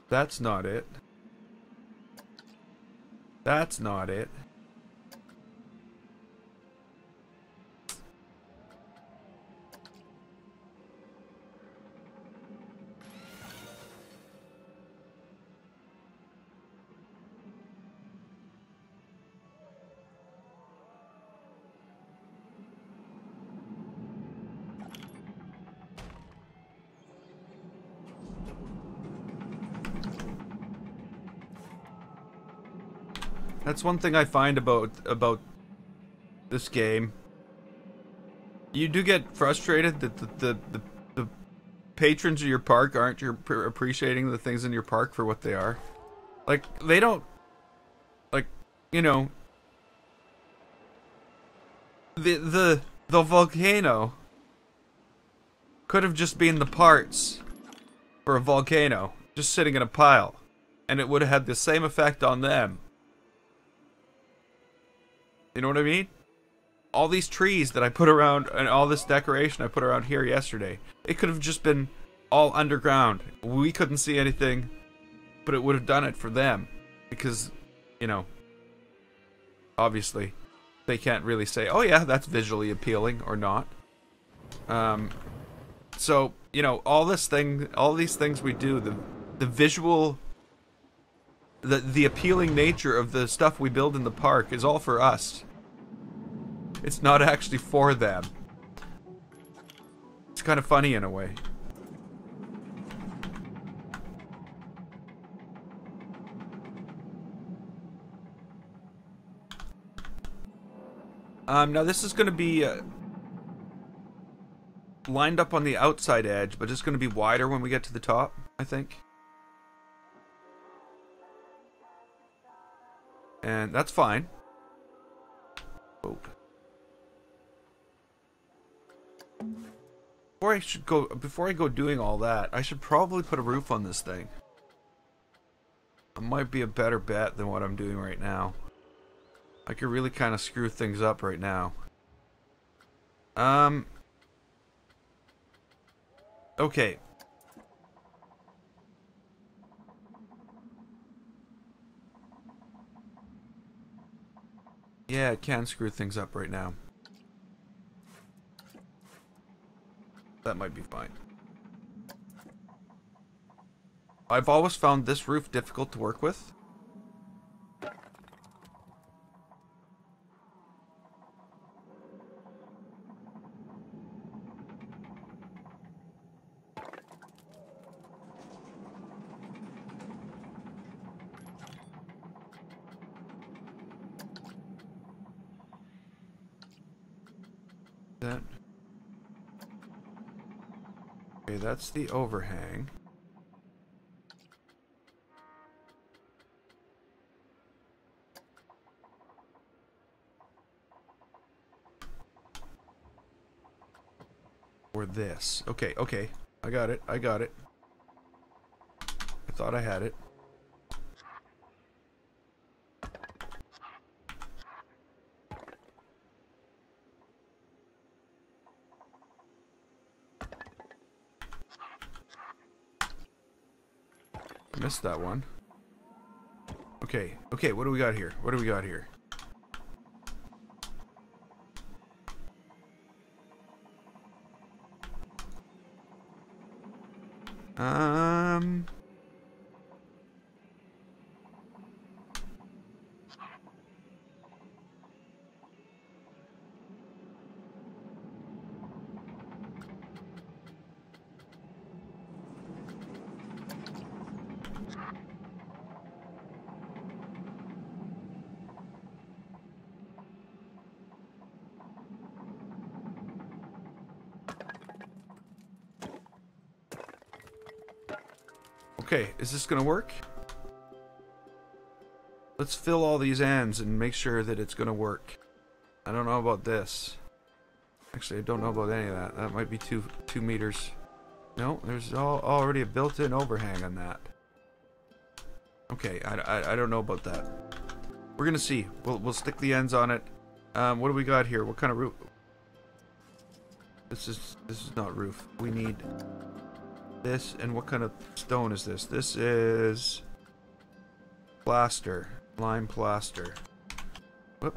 S1: That's not it. That's not it. That's one thing I find about this game. You do get frustrated that the patrons of your park aren't appreciating the things in your park for what they are. Like, they don't, like, you know, the volcano could have just been the parts for a volcano just sitting in a pile, and it would have had the same effect on them. You know what I mean? All these trees that I put around and all this decoration I put around here yesterday, it could have just been all underground. We couldn't see anything, but it would have done it for them. Because, you know, obviously, they can't really say, oh yeah, that's visually appealing or not. So, you know, all these things we do, the visual, the appealing nature of the stuff we build in the park is all for us. It's not actually for them. It's kind of funny in a way. Now this is going to be lined up on the outside edge, but it's going to be wider when we get to the top, I think. And that's fine. Oh. Before I go doing all that, I should probably put a roof on this thing. It might be a better bet than what I'm doing right now. I could really kind of screw things up right now. Okay. Yeah, it can screw things up right now. That might be fine. I've always found this roof difficult to work with. That. Okay, that's the overhang. Or this. Okay, okay. I got it. I got it. I thought I had it. Missed that one. Okay, okay, what do we got here? What do we got here? Okay, is this gonna work? Let's fill all these ends and make sure that it's gonna work. I don't know about this. Actually, I don't know about any of that. That might be 2 meters. No, there's already a built-in overhang on that. Okay, I don't know about that. We're gonna see. We'll stick the ends on it. What do we got here? What kind of roof? This is not roof. We need this. And what kind of stone is this? This is plaster, lime plaster. Whoop.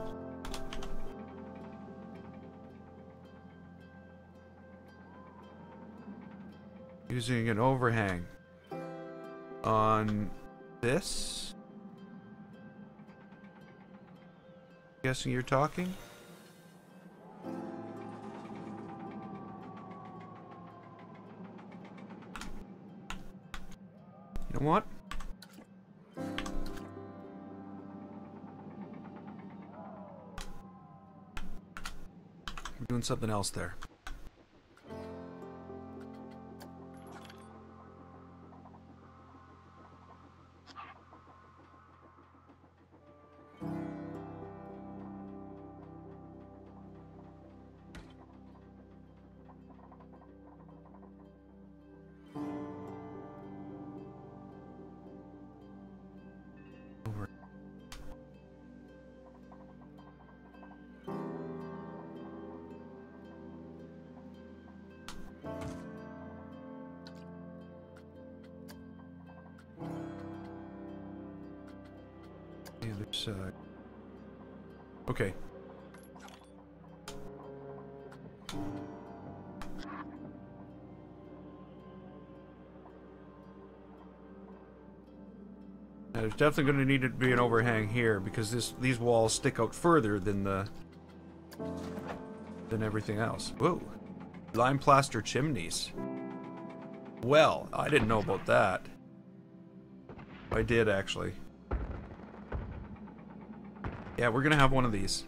S1: Using an overhang on this. Guessing you're talking? You know what? We're doing something else there. The other side. Okay. Now, there's definitely going to need to be an overhang here because these walls stick out further than everything else. Whoa. Lime plaster chimneys. Well, I didn't know about that. I did actually. Yeah, we're gonna have one of these.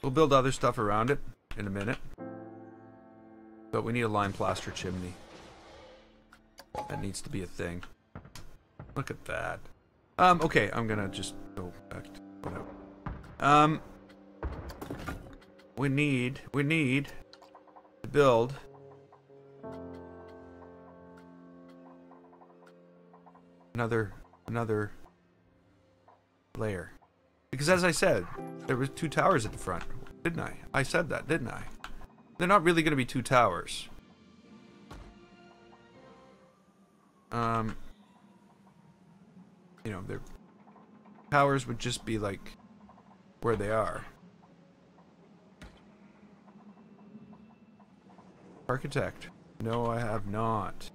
S1: We'll build other stuff around it in a minute. But we need a lime plaster chimney. That needs to be a thing. Look at that. Okay, I'm gonna just go back to whatever. We need to build another layer. Because as I said, there was 2 towers at the front, didn't I? I said that, didn't I? They're not really going to be 2 towers. You know, their towers would just be like where they are. Architect. No, I have not.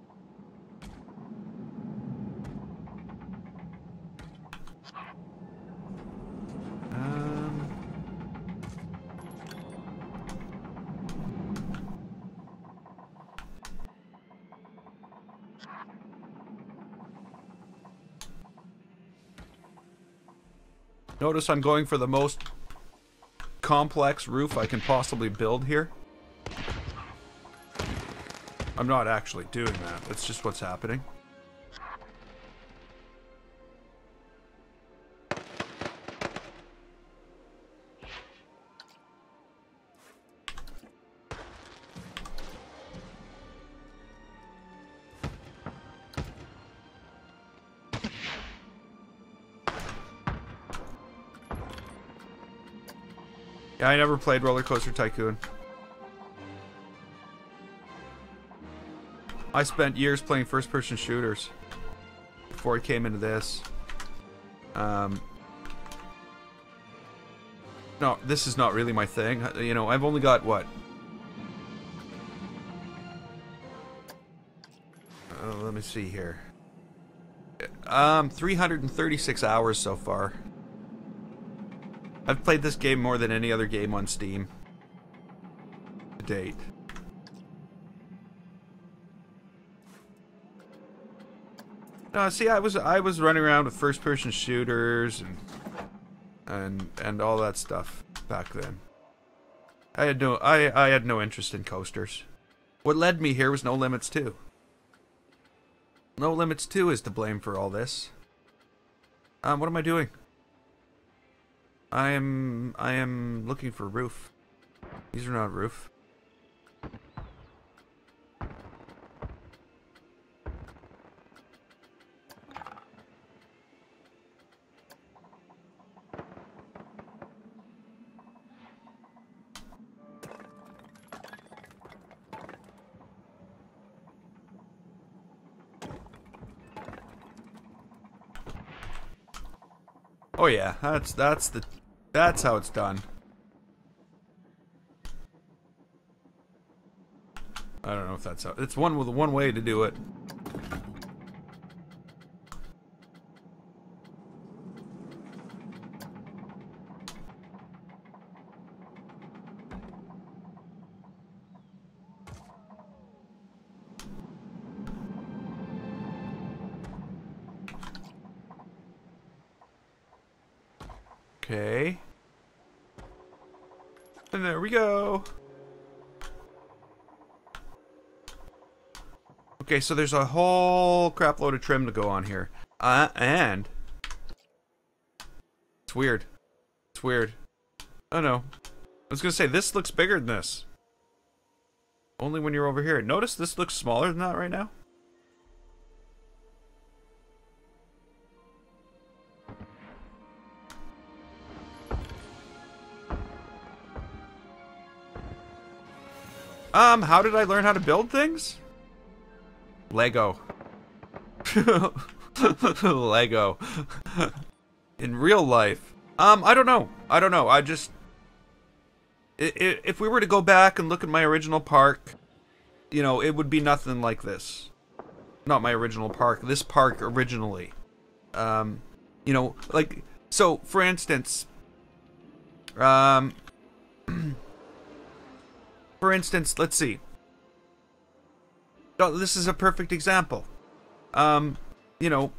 S1: Notice I'm going for the most complex roof I can possibly build here. I'm not actually doing that. That's just what's happening. Yeah, I never played Roller Coaster Tycoon. I spent years playing first-person shooters before I came into this. No, this is not really my thing. You know, I've only got, what? Let me see here. 336 hours so far. I've played this game more than any other game on Steam to date. See, I was running around with first-person shooters and all that stuff back then. I had no interest in coasters. What led me here was No Limits 2. No Limits 2 is to blame for all this. What am I doing? I am looking for roof. These are not roof. Oh yeah, that's how it's done. I don't know if that's how. It's one way to do it. Okay. And there we go. Okay, so there's a whole crap load of trim to go on here. And it's weird. It's weird. Oh no. I was gonna say, this looks bigger than this. Only when you're over here. Notice this looks smaller than that right now? How did I learn how to build things? Lego. Lego. In real life. I don't know. I don't know. I just... If we were to go back and look at my original park, you know, it would be nothing like this. Not my original park. This park originally. You know, like... So, for instance... For instance, let's see. Oh, this is a perfect example. You know,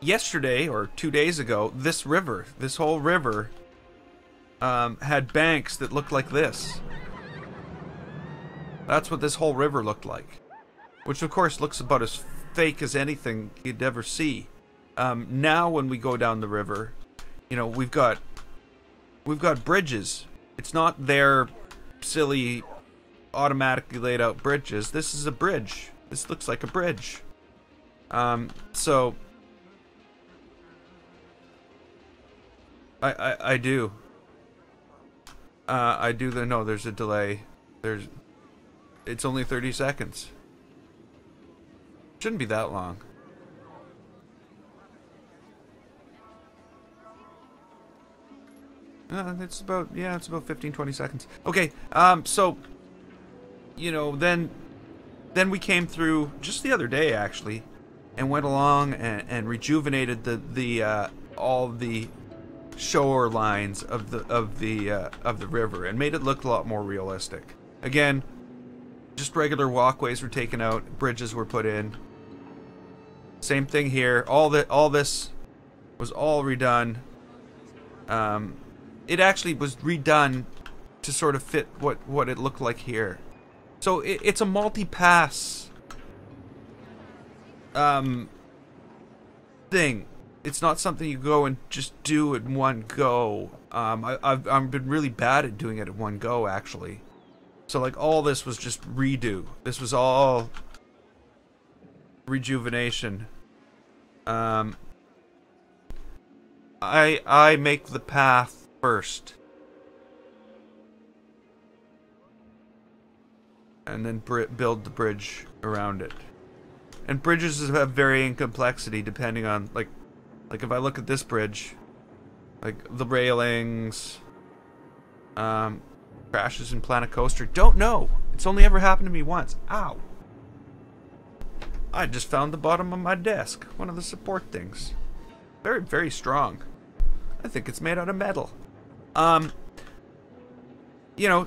S1: yesterday or 2 days ago, this whole river, had banks that looked like this. That's what this whole river looked like. Which, of course, looks about as fake as anything you'd ever see. Now, when we go down the river, you know, we've got bridges. It's not their silly, automatically laid out bridges. This is a bridge. This looks like a bridge. So I do. No, there's a delay. It's only 30 seconds. Shouldn't be that long. It's about 15-20 seconds. Okay, so you know, then we came through just the other day actually, and went along and rejuvenated all the shorelines of the river and made it look a lot more realistic. Again, just regular walkways were taken out, bridges were put in. Same thing here. All this was all redone. It actually was redone to sort of fit what it looked like here. So it's a multi-pass thing. It's not something you go and just do in one go. I've been really bad at doing it in one go, actually. So like all this was just redo. This was all rejuvenation. I make the path first, and then build the bridge around it. And bridges have varying complexity depending on like if I look at this bridge, like the railings, crashes in Planet Coaster. Don't know. It's only ever happened to me once. Ow! I just found the bottom of my desk. One of the support things. Very, very strong. I think it's made out of metal. You know,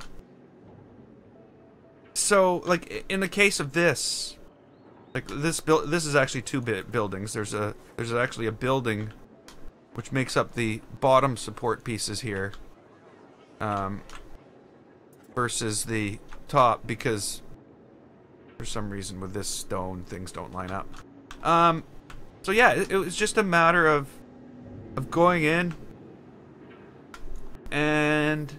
S1: so like in the case of this, like this is actually two buildings. There's actually a building which makes up the bottom support pieces here, versus the top, because for some reason with this stone things don't line up. So yeah, it was just a matter of going in and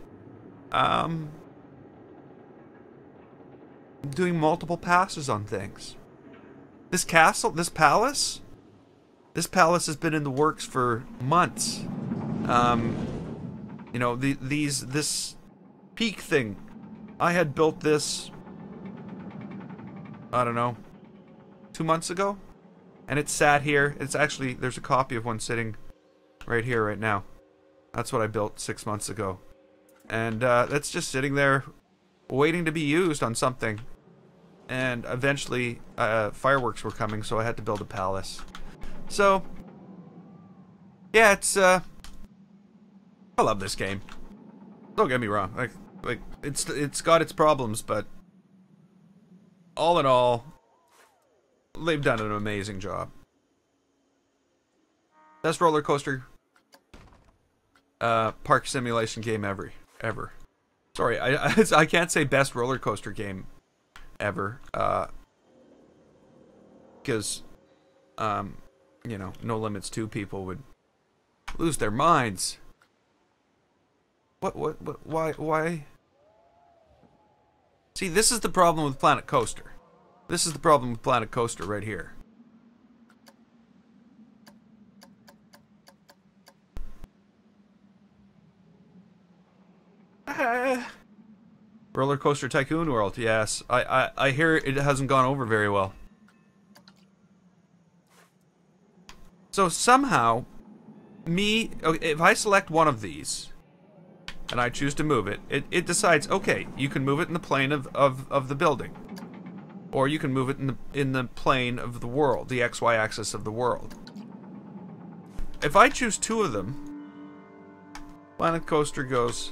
S1: doing multiple passes on things. This castle, this palace has been in the works for months. You know, this peak thing, I had built this, I don't know, 2 months ago, and it sat here. It's actually, there's a copy of one sitting right here right now. That's what I built 6 months ago, and that's just sitting there waiting to be used on something. And eventually fireworks were coming, so I had to build a palace. So yeah, it's I love this game. Don't get me wrong, like it's got its problems, but all in all, they've done an amazing job. Best roller coaster park simulation game ever. Sorry, I can't say best roller coaster game ever, because you know, No Limits 2 people would lose their minds. Why? See, this is the problem with Planet Coaster. This is the problem with Planet Coaster right here. Roller Coaster Tycoon World, yes. I hear it hasn't gone over very well. So somehow, if I select one of these, and I choose to move it, it decides, okay, you can move it in the plane of the building. Or you can move it in the plane of the world, the XY axis of the world. If I choose two of them, Planet Coaster goes,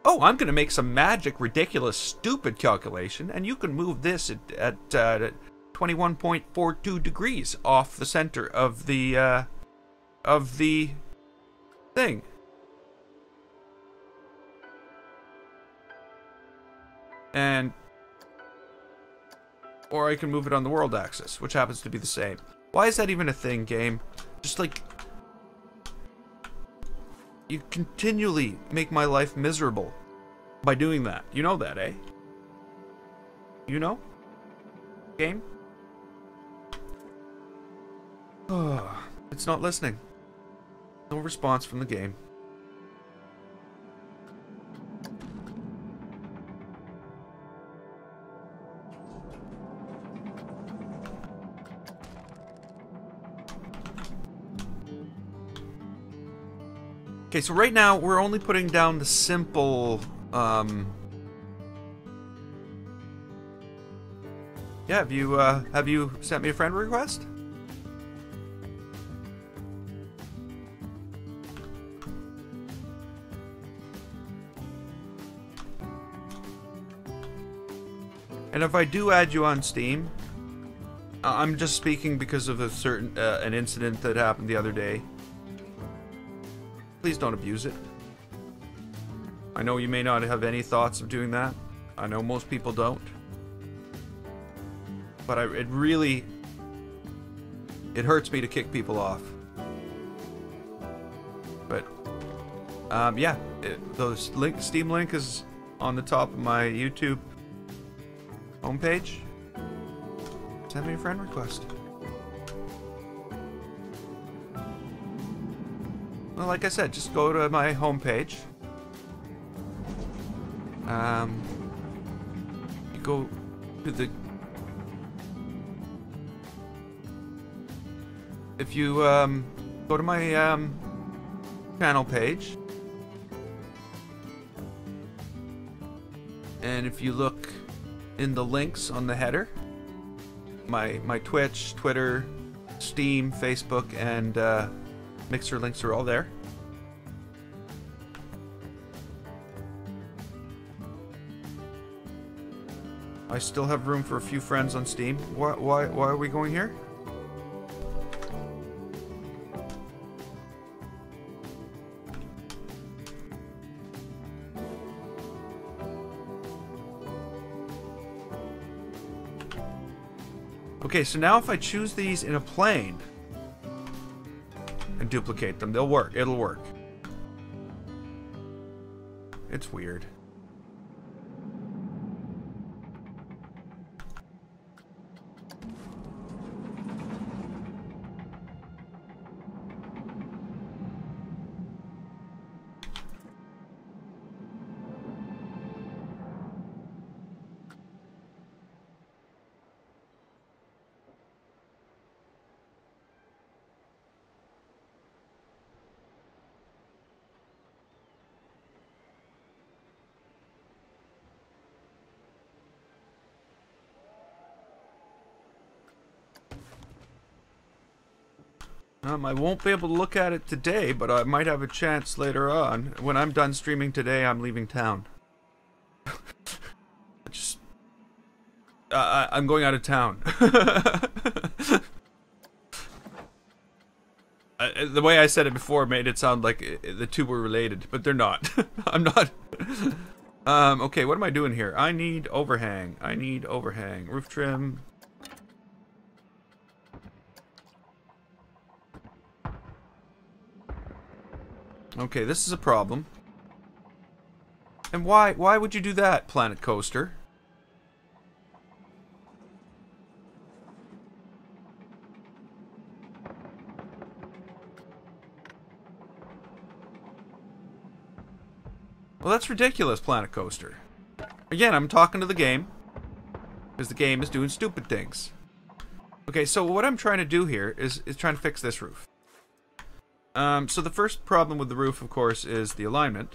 S1: oh, I'm going to make some magic, ridiculous, stupid calculation, and you can move this at 21.42 degrees off the center of the thing. And or I can move it on the world axis, which happens to be the same. Why is that even a thing, game? Just like, you continually make my life miserable by doing that. You know that, eh? You know? Game? Oh, it's not listening. No response from the game. Okay, so right now we're only putting down the simple, yeah, have you sent me a friend request? And if I do add you on Steam, I'm just speaking because of a certain, an incident that happened the other day. Please don't abuse it. I know you may not have any thoughts of doing that. I know most people don't. But it really hurts me to kick people off. But yeah, those Steam link is on the top of my YouTube homepage. Send me a friend request. Well, like I said, just go to my homepage. You go to the... If you go to my channel page, and if you look in the links on the header, my Twitch, Twitter, Steam, Facebook, and Mixer links are all there. I still have room for a few friends on Steam. Why are we going here? Okay, so now if I choose these in a plane and duplicate them, they'll work. It'll work. It's weird. I won't be able to look at it today, but I might have a chance later on. When I'm done streaming today, I'm leaving town. I'm going out of town. The way I said it before made it sound like the two were related, but they're not. I'm not. Okay, what am I doing here? I need overhang. I need overhang. Roof trim. Okay, this is a problem. And why would you do that, Planet Coaster? Well, that's ridiculous, Planet Coaster. Again, I'm talking to the game, because the game is doing stupid things. Okay, so what I'm trying to do here is trying to fix this roof. So the first problem with the roof, of course, is the alignment.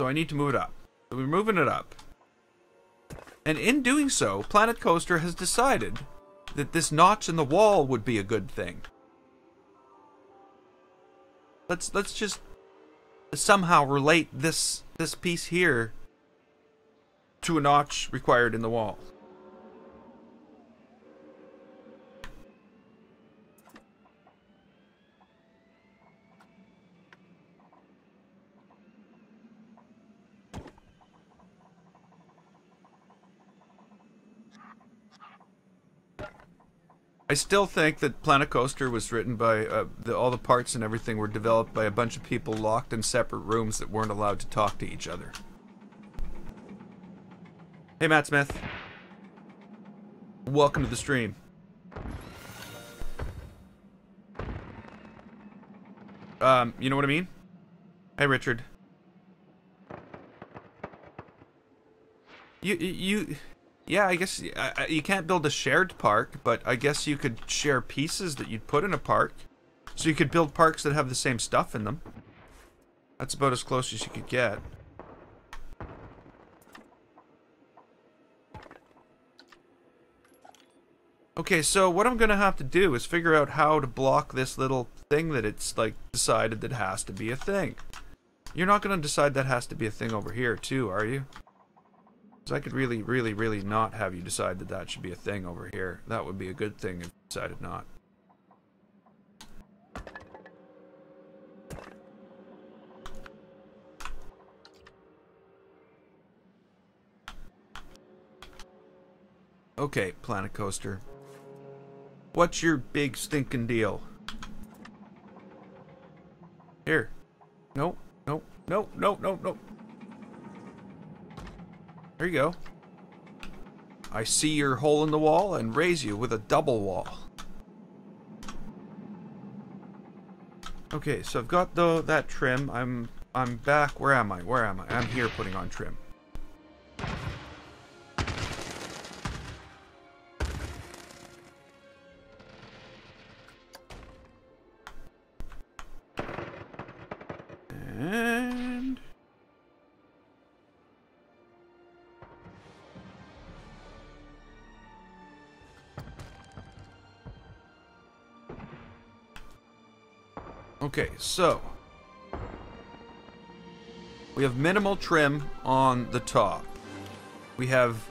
S1: So I need to move it up. So we're moving it up. And in doing so, Planet Coaster has decided that this notch in the wall would be a good thing. Let's just somehow relate this piece here to a notch required in the wall. I still think that Planet Coaster was written by, all the parts and everything were developed by a bunch of people locked in separate rooms that weren't allowed to talk to each other. Hey, Matt Smith. Welcome to the stream. You know what I mean? Hey, Richard. Yeah, I guess you can't build a shared park, but I guess you could share pieces that you'd put in a park. So you could build parks that have the same stuff in them. That's about as close as you could get. Okay, so what I'm gonna have to do is figure out how to block this little thing that it's, like, decided that has to be a thing. You're not gonna decide that has to be a thing over here, too, are you? Because I could really, really, really not have you decide that that should be a thing over here. That would be a good thing if you decided not. Okay, Planet Coaster. What's your big stinking deal? Here. No, no, no, no, no, no. There you go. I see your hole in the wall and raise you with a double wall. Okay, so I've got that trim. I'm back. Where am I? Where am I? I'm here putting on trim. And okay, so we have minimal trim on the top. We have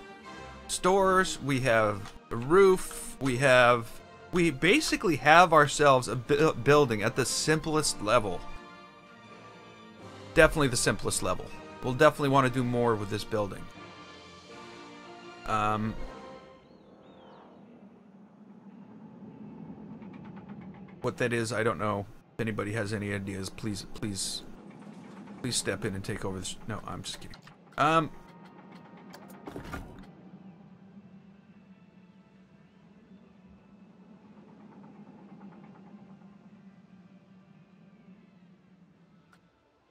S1: stores, we have a roof, we basically have ourselves a building at the simplest level. Definitely the simplest level. We'll definitely want to do more with this building. What that is, I don't know. If anybody has any ideas, please step in and take over this. No, I'm just kidding.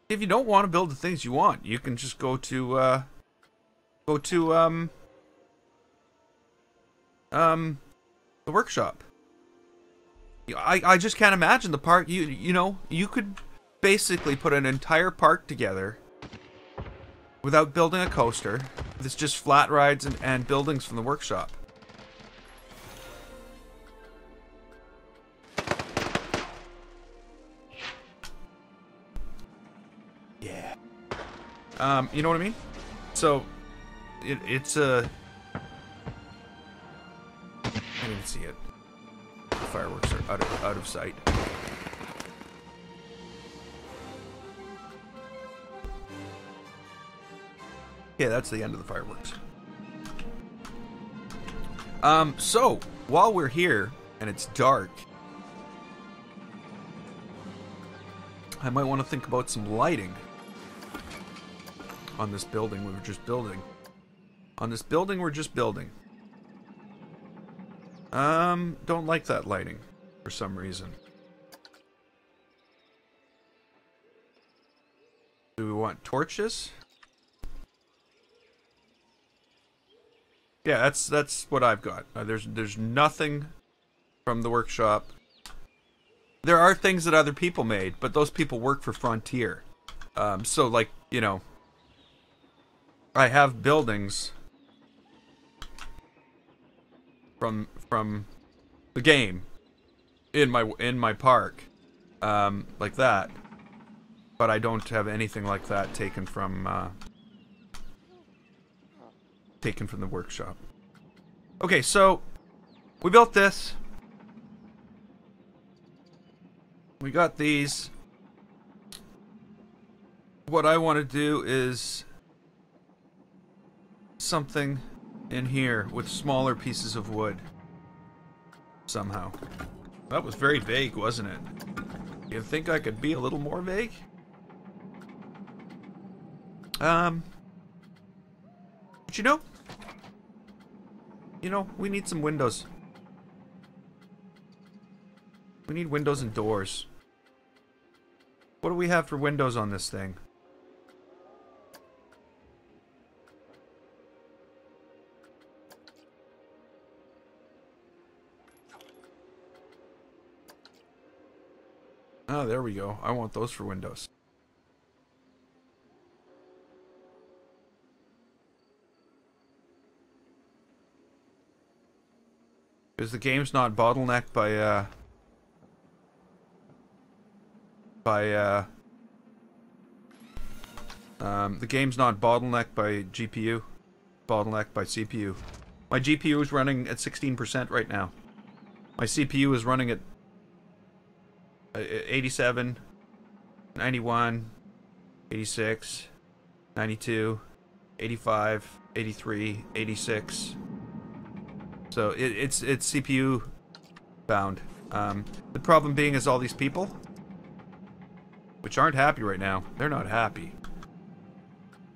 S1: If you don't want to build the things you want, you can just go to the workshop. I just can't imagine the park. You know, you could basically put an entire park together without building a coaster. It's just flat rides and buildings from the workshop. Yeah. You know what I mean? So, it's a... I didn't even see it. The fireworks are out of sight. Yeah, that's the end of the fireworks. So, while we're here, and it's dark, I might want to think about some lighting on this building we were just building. On this building we're just building. Don't like that lighting for some reason. Do we want torches? Yeah, that's what I've got. There's nothing from the workshop. There are things that other people made, but those people work for Frontier. So like, you know, I have buildings from the game in my park, like that, but I don't have anything like that taken from the workshop. Okay, so we built this. We got these. What I want to do is something in here with smaller pieces of wood. Somehow. That was very vague, wasn't it? You think I could be a little more vague? But you know, we need some windows. We need windows and doors. What do we have for windows on this thing? Oh, there we go. I want those for windows. Because the game's not bottlenecked by the game's not bottlenecked by GPU, bottlenecked by CPU. My GPU is running at 16% right now. My CPU is running at 87, 91, 86, 92, 85, 83, 86. So it's CPU bound. The problem being is all these people, which aren't happy right now. They're not happy.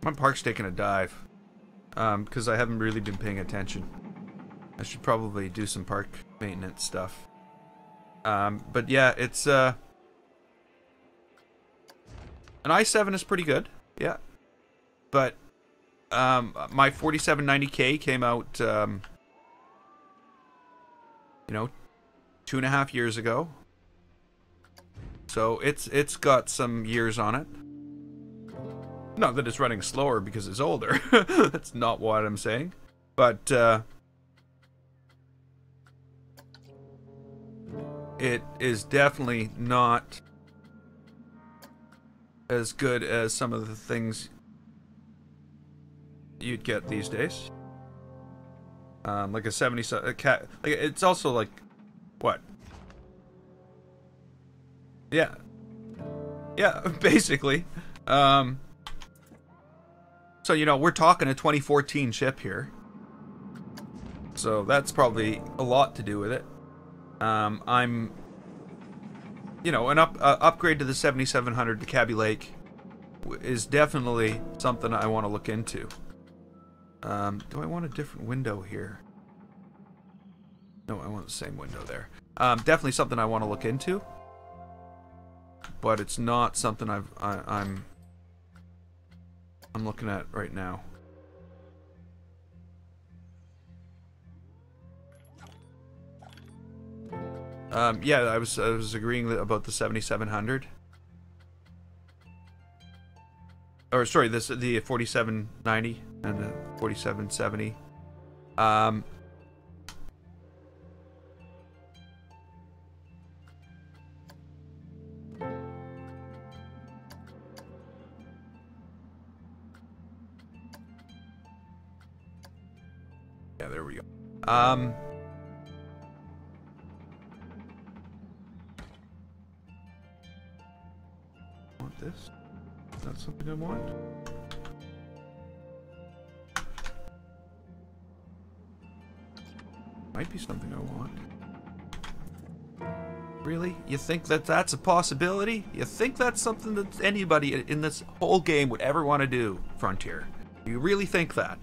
S1: My park's taking a dive. Because I haven't really been paying attention. I should probably do some park maintenance stuff. But yeah, it's an i7 is pretty good. Yeah. But my 4790K came out you know, 2.5 years ago. So it's got some years on it. Not that it's running slower because it's older. That's not what I'm saying. But it is definitely not as good as some of the things you'd get these days. Like a 70, like it's also like, what? Yeah. Yeah, basically. So, you know, we're talking a 2014 chip here. So that's probably a lot to do with it. I'm, you know, an upgrade to the 7700 to Cabby Lake is definitely something I want to look into. Do I want a different window here? No, I want the same window there. Definitely something I want to look into, but it's not something I'm looking at right now. Yeah, I was agreeing about the 7700. Or sorry, the 4790 and the 4770. Yeah, there we go. Want this? Is that something I want? Might be something I want. Really? You think that that's a possibility? You think that's something that anybody in this whole game would ever want to do, Frontier? You really think that?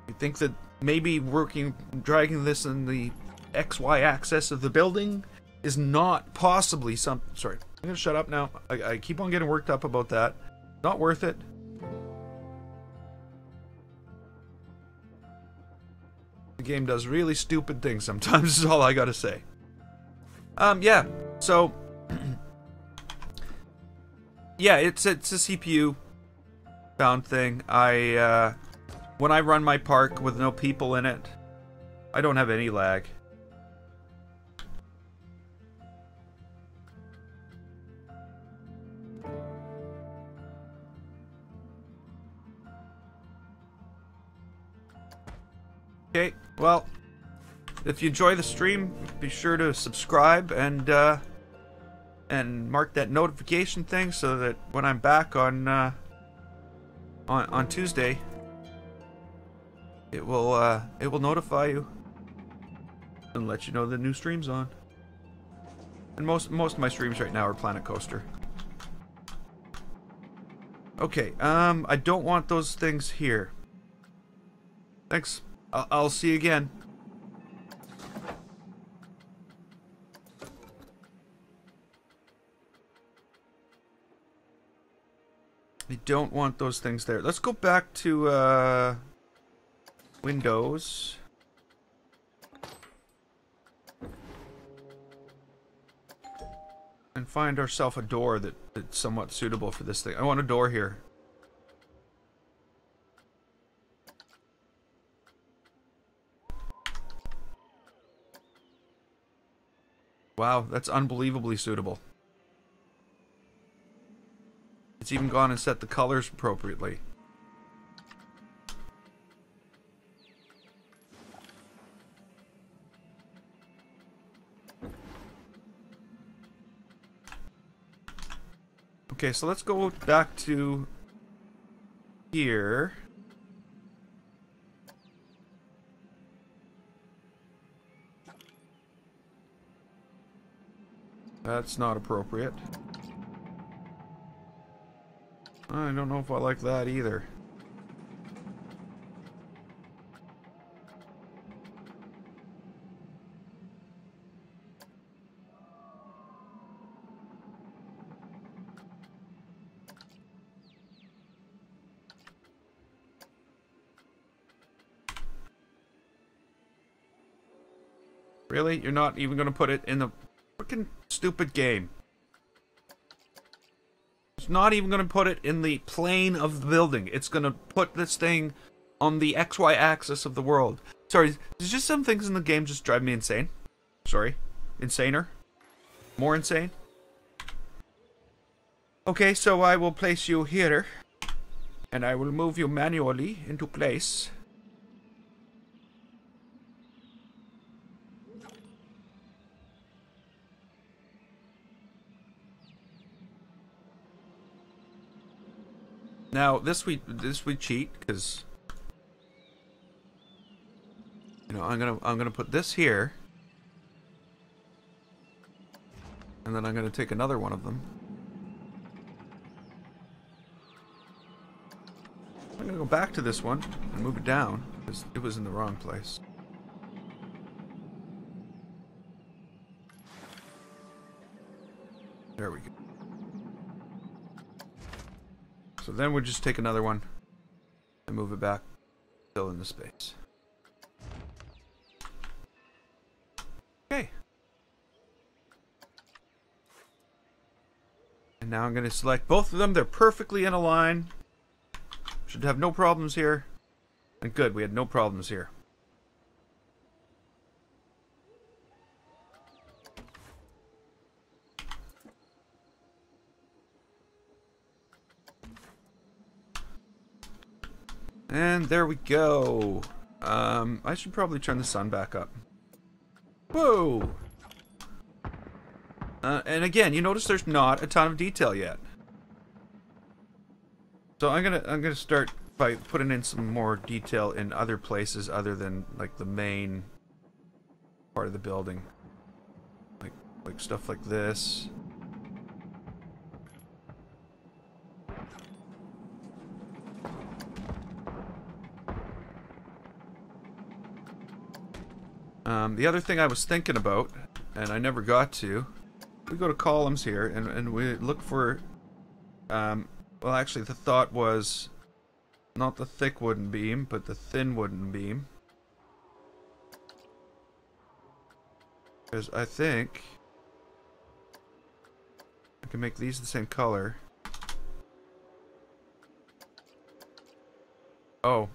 S1: You think that maybe dragging this in the XY axis of the building is not possibly some... Sorry, I'm gonna shut up now. I keep on getting worked up about that. Not worth it. The game does really stupid things sometimes, is all I gotta say. Yeah, so... yeah, it's a CPU bound thing. When I run my park with no people in it, I don't have any lag. Okay, well, if you enjoy the stream, be sure to subscribe and mark that notification thing so that when I'm back on Tuesday, it will notify you and let you know the new stream's on. And most of my streams right now are Planet Coaster. Okay, I don't want those things here. Thanks. I'll see you again. I don't want those things there. Let's go back to Windows. And find ourselves a door that's somewhat suitable for this thing. I want a door here. Wow, that's unbelievably suitable. It's even gone and set the colors appropriately. Okay, so let's go back to here. That's not appropriate. I don't know if I like that either. Really? You're not even going to put it in the freaking stupid game? It's not even going to put it in the plane of the building. It's going to put this thing on the XY axis of the world. Sorry, there's just some things in the game just drive me insane. Sorry. Insaner. More insane. Okay, so I will place you here. And I will move you manually into place. Now, this we cheat, because You know, I'm gonna put this here. And then I'm gonna take another one of them. I'm gonna go back to this one and move it down because it was in the wrong place. There we go. So then we'll just take another one and move it back, fill in the space. Okay. And now I'm going to select both of them. They're perfectly in a line. Should have no problems here. And good, we had no problems here. And there we go. I should probably turn the sun back up. Whoa! And again, you notice there's not a ton of detail yet. So I'm gonna start by putting in some more detail in other places other than like the main part of the building. Like stuff like this. The other thing I was thinking about, and I never got to, we go to columns here, and we look for, well actually the thought was not the thick wooden beam, but the thin wooden beam. Because I think I can make these the same color. Oh.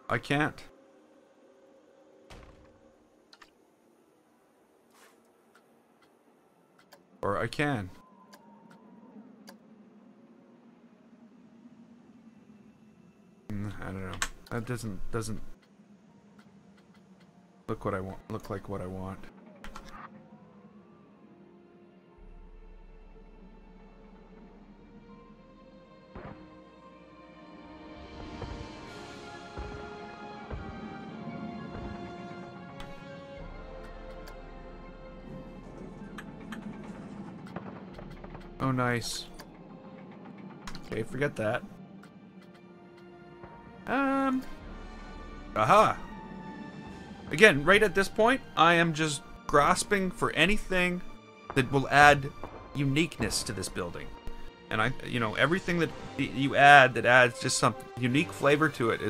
S1: I can't. Or I can. I don't know. That doesn't look what I want. Look like what I want. Oh, nice. Okay, forget that. Aha! Again, right at this point, I am just grasping for anything that will add uniqueness to this building. And you know, everything that you add that adds just some unique flavor to it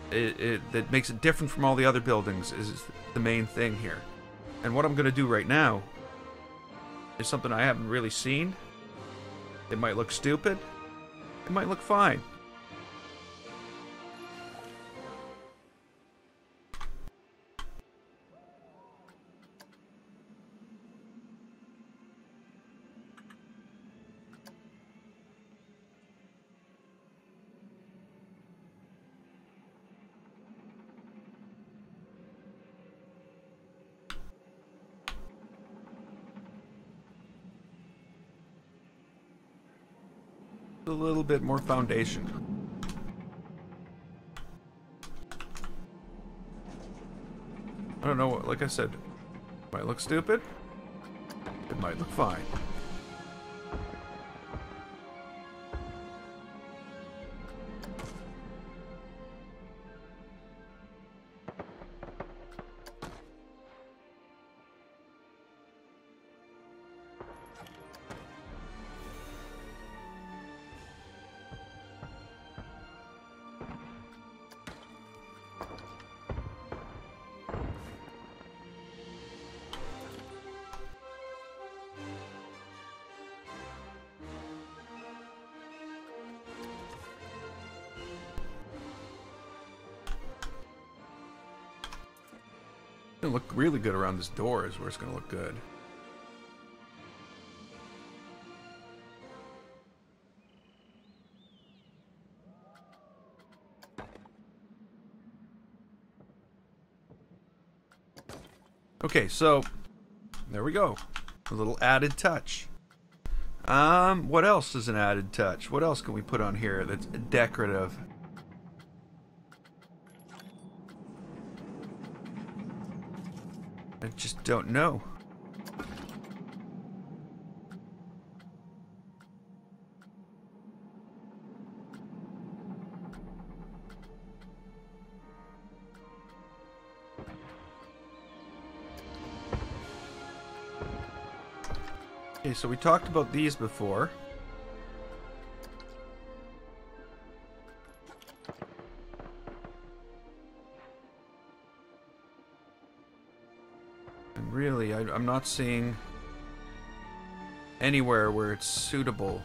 S1: that makes it different from all the other buildings is the main thing here. And what I'm gonna do right now is something I haven't really seen. It might look stupid. It might look fine. A little bit more foundation. I don't know, like I said, it might look stupid. It might look fine. It's gonna look really good around this door is where it's gonna look good. Okay, so there we go. A little added touch. What else is an added touch? What else can we put on here that's decorative? I just don't know. Okay, so we talked about these before. And really, I'm not seeing anywhere where it's suitable.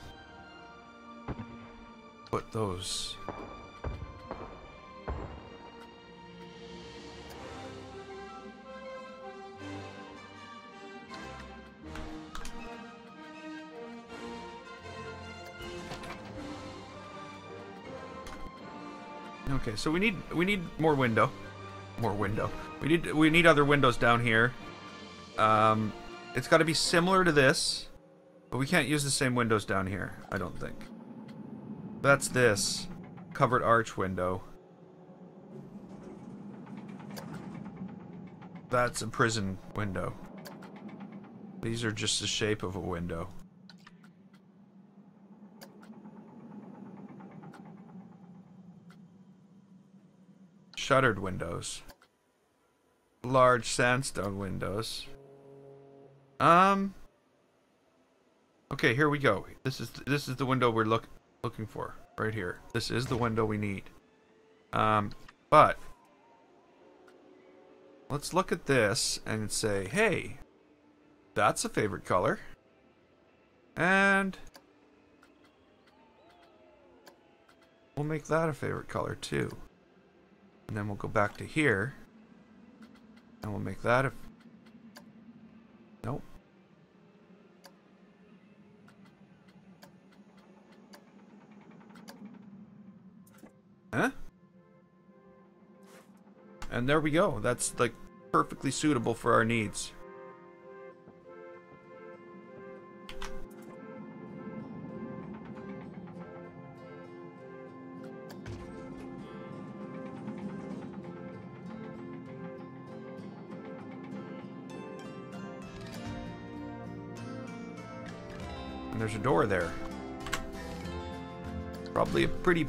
S1: Put those. Okay, so we need more window. More window. We need other windows down here. It's got to be similar to this, but we can't use the same windows down here, I don't think. That's this covered arch window. That's a prison window. These are just the shape of a window. Shuttered windows. Large sandstone windows. Okay, here we go. This is the window we're looking for right here. This is the window we need. But let's look at this and say, hey, that's a favorite color. And we'll make that a favorite color too. And then we'll go back to here. And we'll make that a... Nope. Huh? And there we go. That's like perfectly suitable for our needs. And there's a door there. Probably a pretty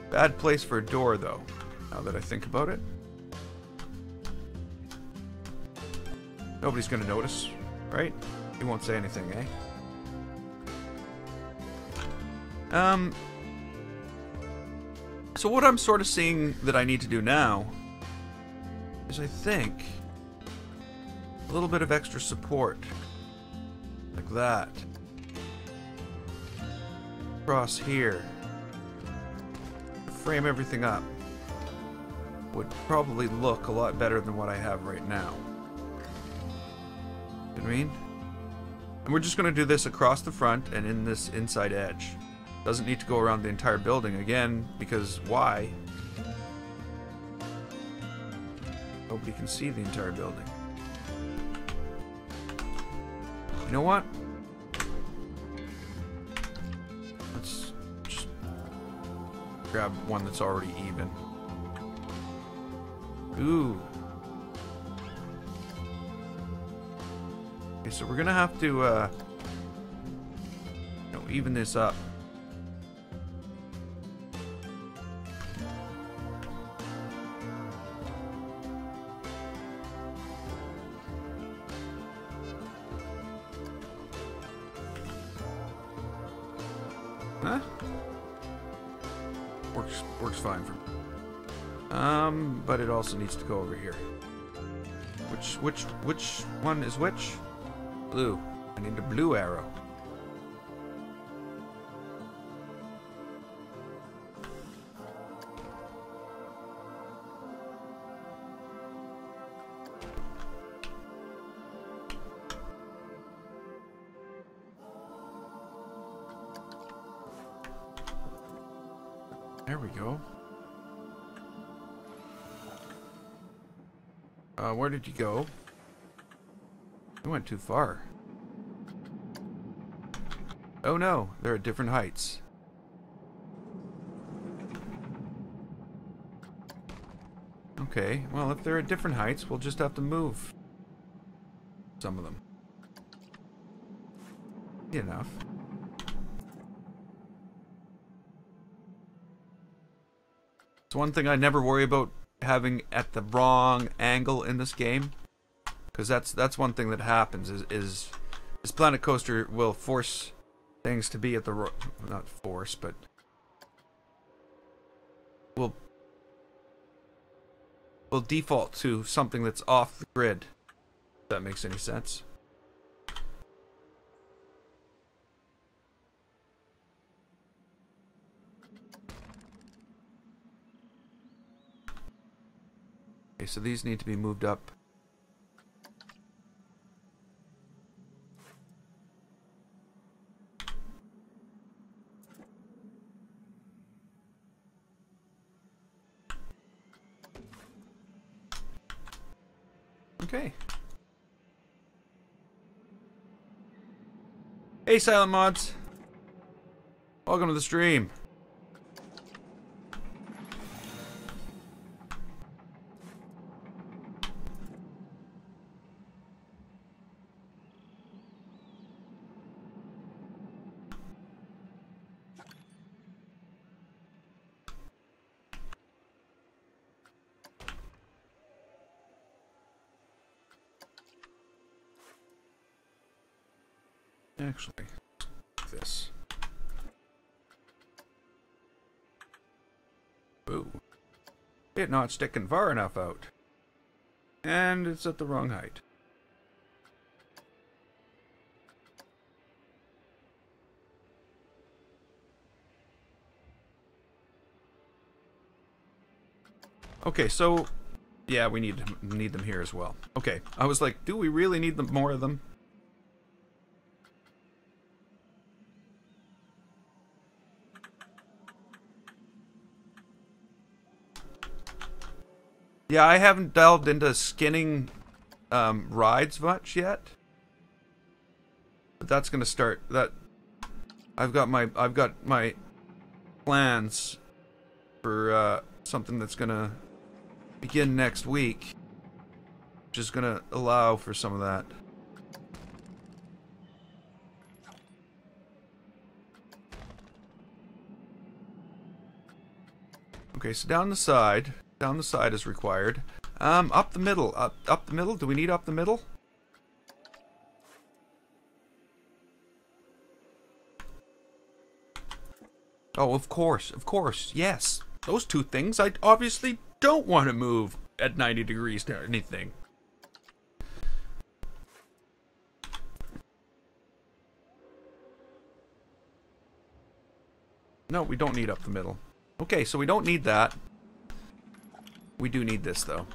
S1: bad place for a door, though, now that I think about it. Nobody's gonna notice, right? He won't say anything, eh? So what I'm sort of seeing that I need to do now is, I think, a little bit of extra support. Like that. Across here. Frame everything up. Would probably look a lot better than what I have right now. You know what I mean? And we're just going to do this across the front and in this inside edge. Doesn't need to go around the entire building again, because why? Nobody can see the entire building. You know what? Let's just grab one that's already even. Ooh. Okay, so we're gonna have to even this up. Huh? Works fine for me. But it also needs to go over here. Which one is which? Blue. I need a blue arrow. There we go. Where did you go? You went too far. Oh no, they're at different heights. Okay, well, if they're at different heights, we'll just have to move some of them. Enough. It's one thing I never worry about having at the wrong angle in this game, because that's one thing that happens is this Planet Coaster will force things to be at the not force, but will default to something that's off the grid. If that makes any sense. Okay, so these need to be moved up. Okay. Hey, Silent Mods. Welcome to the stream. Actually, this. Ooh. It's not sticking far enough out. And it's at the wrong height. Okay, so yeah, we need them here as well. Okay, I was like, do we really need more of them? Yeah, I haven't delved into skinning rides much yet, but that's gonna start. That I've got my plans for something that's gonna begin next week, which is gonna allow for some of that. Okay, so down the side is required. Up the middle. Up the middle? Do we need up the middle? Oh, of course, yes. Those two things I obviously don't want to move at 90 degrees to anything. No, we don't need up the middle. Okay, so we don't need that. We do need this, though.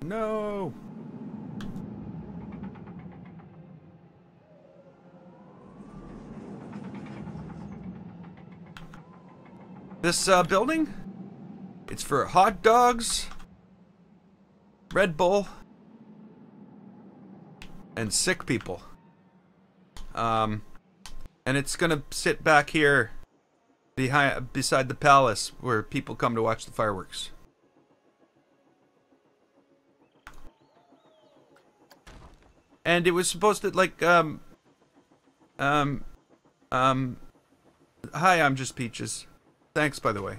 S1: No! This building? It's for hot dogs, Red Bull, and sick people. And it's gonna sit back here beside the palace where people come to watch the fireworks. And it was supposed to, like, hi, I'm just Peaches. Thanks, by the way.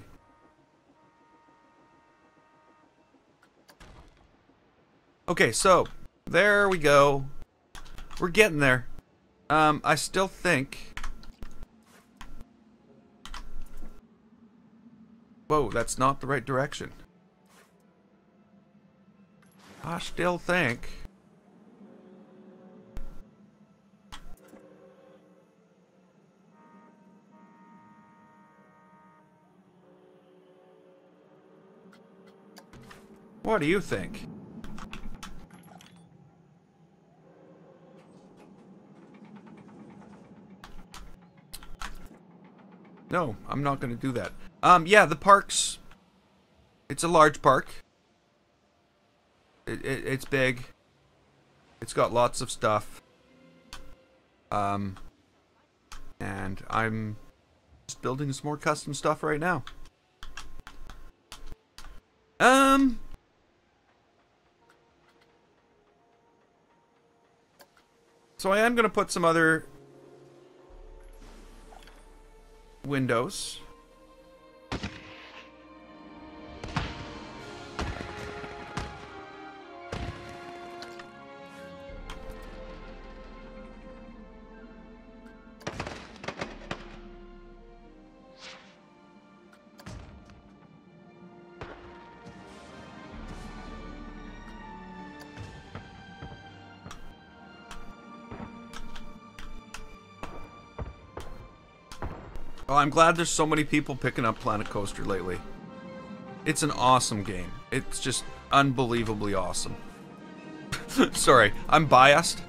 S1: Okay, so, there we go. We're getting there. I still think... Whoa, that's not the right direction. I still think... What do you think? No, I'm not going to do that. Yeah, the park's... It's a large park. It's big. It's got lots of stuff. And I'm just building some more custom stuff right now. So I am going to put some other windows. Oh, I'm glad there's so many people picking up Planet Coaster lately. It's an awesome game. It's just unbelievably awesome. Sorry, I'm biased.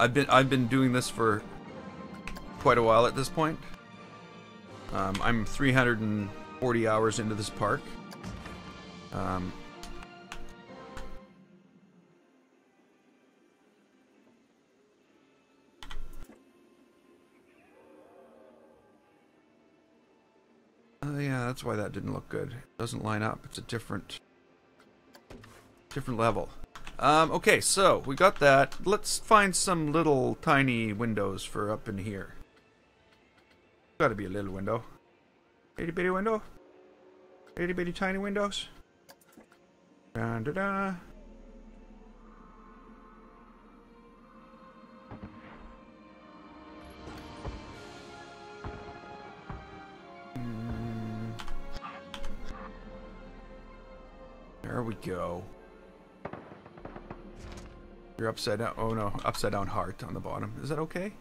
S1: I've been doing this for quite a while at this point. I'm 340 hours into this park. Yeah, that's why that didn't look good. It doesn't line up. It's a different level. Okay, so we got that. Let's find some little tiny windows for up in here. Gotta be a little window. Itty bitty window. Itty bitty tiny windows. Da da da. There we go. You're upside down. Oh no, upside down heart on the bottom. Is that okay?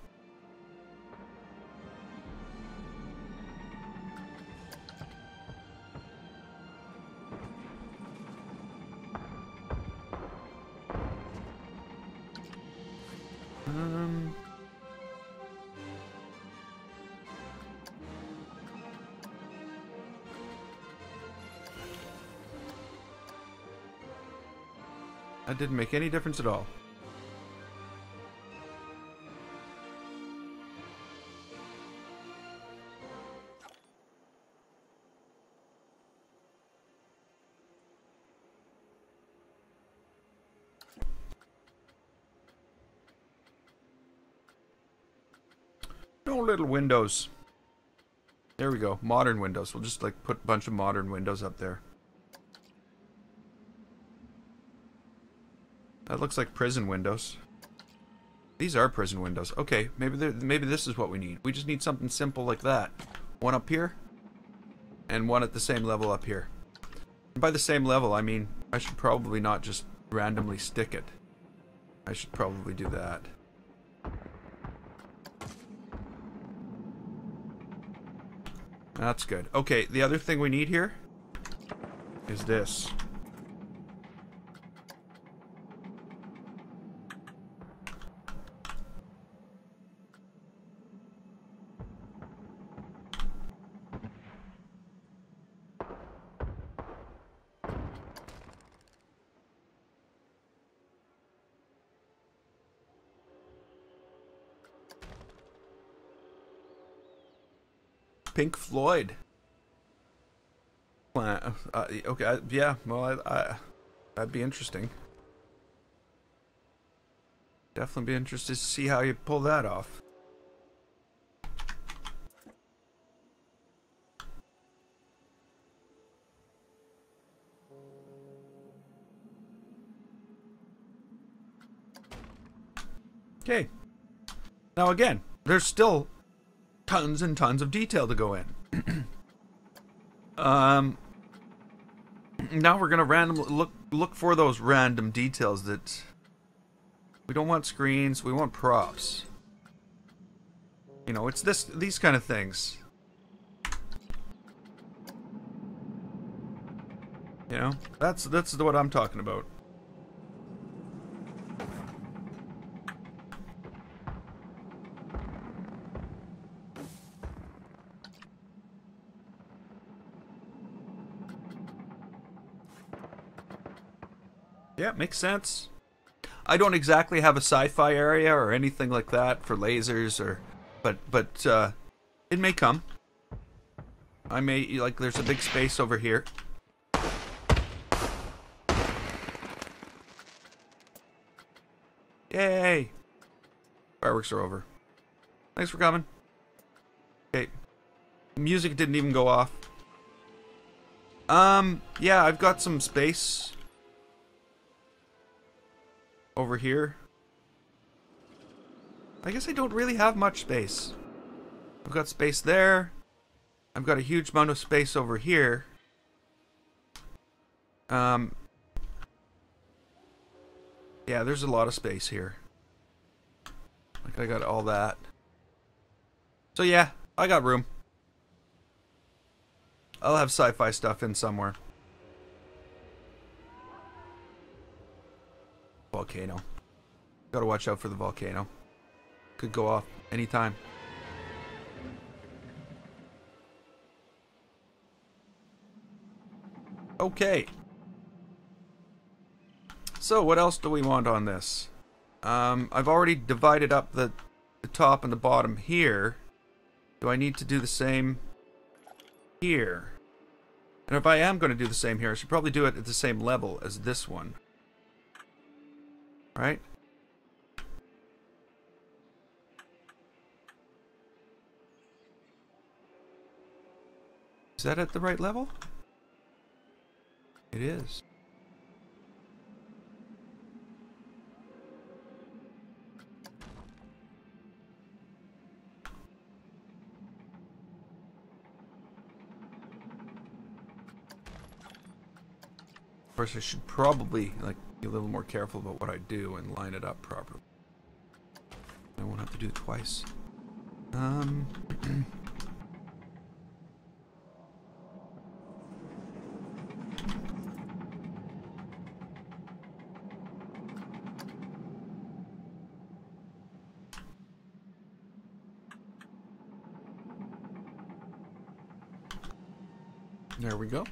S1: That didn't make any difference at all. No little windows. There we go. Modern windows. We'll just like put a bunch of modern windows up there. That looks like prison windows. These are prison windows. Okay, maybe this is what we need. We just need something simple like that. One up here, and one at the same level up here. And by the same level, I mean, I should probably not just randomly stick it. I should probably do that. That's good. Okay, the other thing we need here is this. Pink Floyd. Okay, yeah, well, that'd be interesting. Definitely be interested to see how you pull that off. Okay. Now again, there's still tons and tons of detail to go in. Now we're gonna randomly look for those random details that we don't want screens, we want props. You know, it's these kind of things. You know, that's what I'm talking about. Yeah, makes sense. I don't exactly have a sci-fi area or anything like that for lasers or, but it may come. I may, like, there's a big space over here. Yay! Fireworks are over. Thanks for coming. Okay. Music didn't even go off. Yeah, I've got some space over here. I guess I don't really have much space. I've got space there. I've got a huge amount of space over here. Yeah, there's a lot of space here. Like, I got all that. So yeah, I got room. I'll have sci-fi stuff in somewhere. Volcano. Gotta watch out for the volcano. Could go off anytime. Okay. So what else do we want on this? I've already divided up the top and the bottom here. Do I need to do the same here? And if I am going to do the same here, I should probably do it at the same level as this one. Right? Is that at the right level? It is. Of course, I should probably like be a little more careful about what I do and line it up properly. I won't have to do it twice. There we go.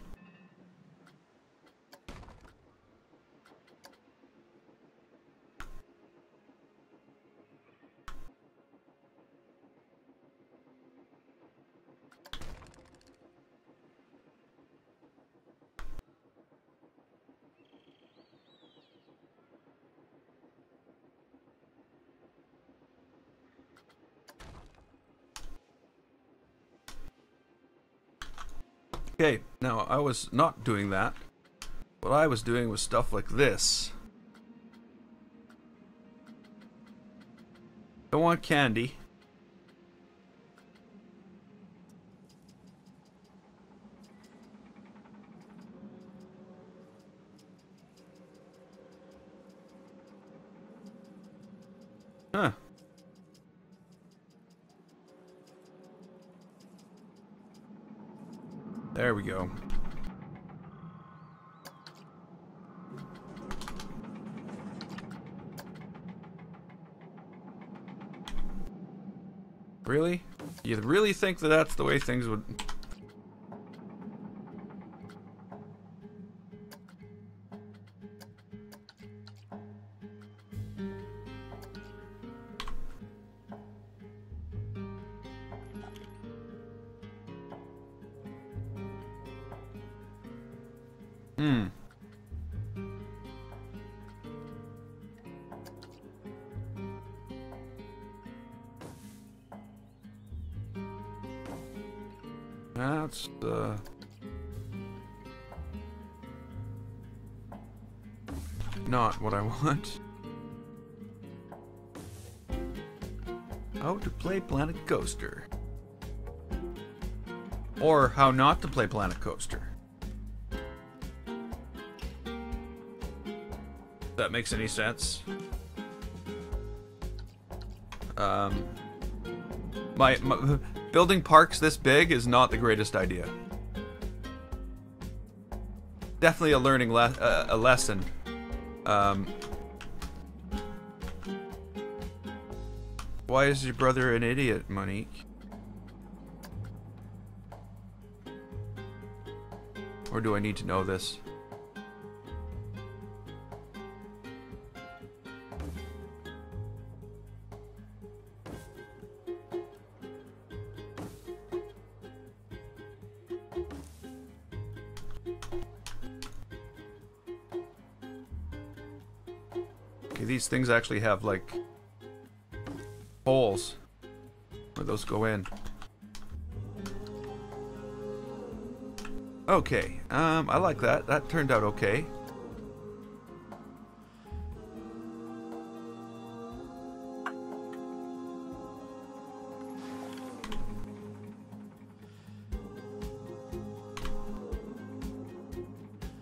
S1: Okay, now I was not doing that. What I was doing was stuff like this. Don't want candy. Huh. There we go. Really? You really think that that's the way things would... That's not what I want. How to play Planet Coaster. Or how not to play Planet Coaster. If that makes any sense. My building parks this big is not the greatest idea. Definitely a learning a lesson. Why is your brother an idiot, Monique? Or do I need to know this? Okay, these things actually have, like, holes where those go in. Okay, I like that. That turned out okay.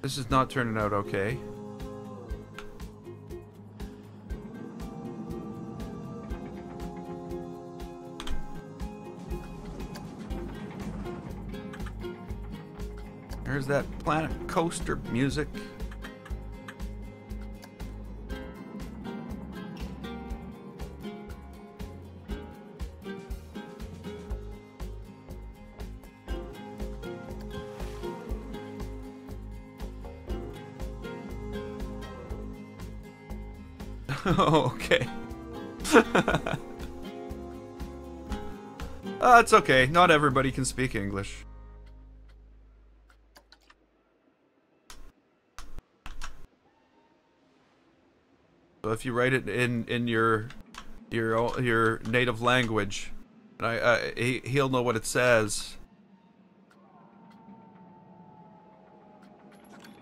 S1: This is not turning out okay. There's that Planet Coaster music. Okay. It's okay. Not everybody can speak English. So if you write it in your native language, and he'll know what it says.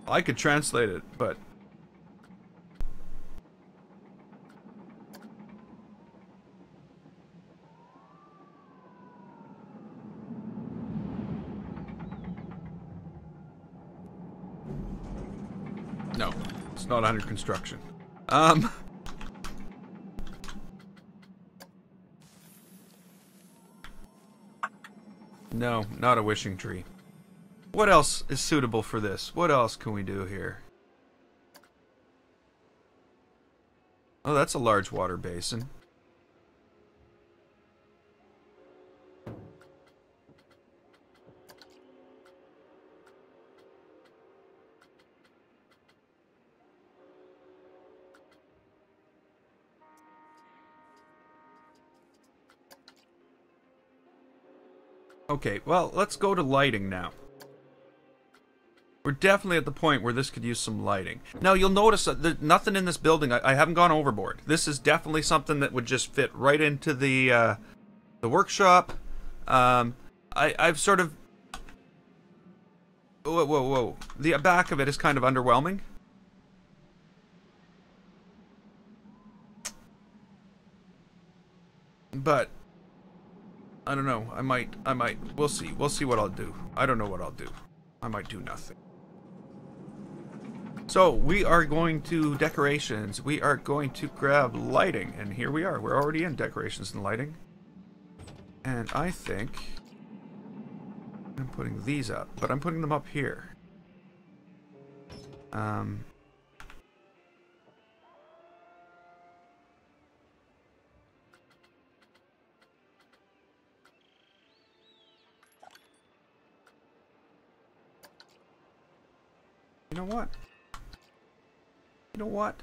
S1: I could translate it, but no, it's not under construction. No, not a wishing tree. What else is suitable for this? What else can we do here? Oh, that's a large water basin. Okay, well, let's go to lighting now. We're definitely at the point where this could use some lighting. Now, you'll notice that there's nothing in this building. I haven't gone overboard. This is definitely something that would just fit right into the workshop. I've sort of... Whoa, whoa, whoa. The back of it is kind of underwhelming. But... I don't know. I might. We'll see. We'll see what I'll do. I don't know what I'll do. I might do nothing. So, we are going to decorations. We are going to grab lighting. And here we are. We're already in decorations and lighting. And I think I'm putting these up. But I'm putting them up here. You know what? You know what?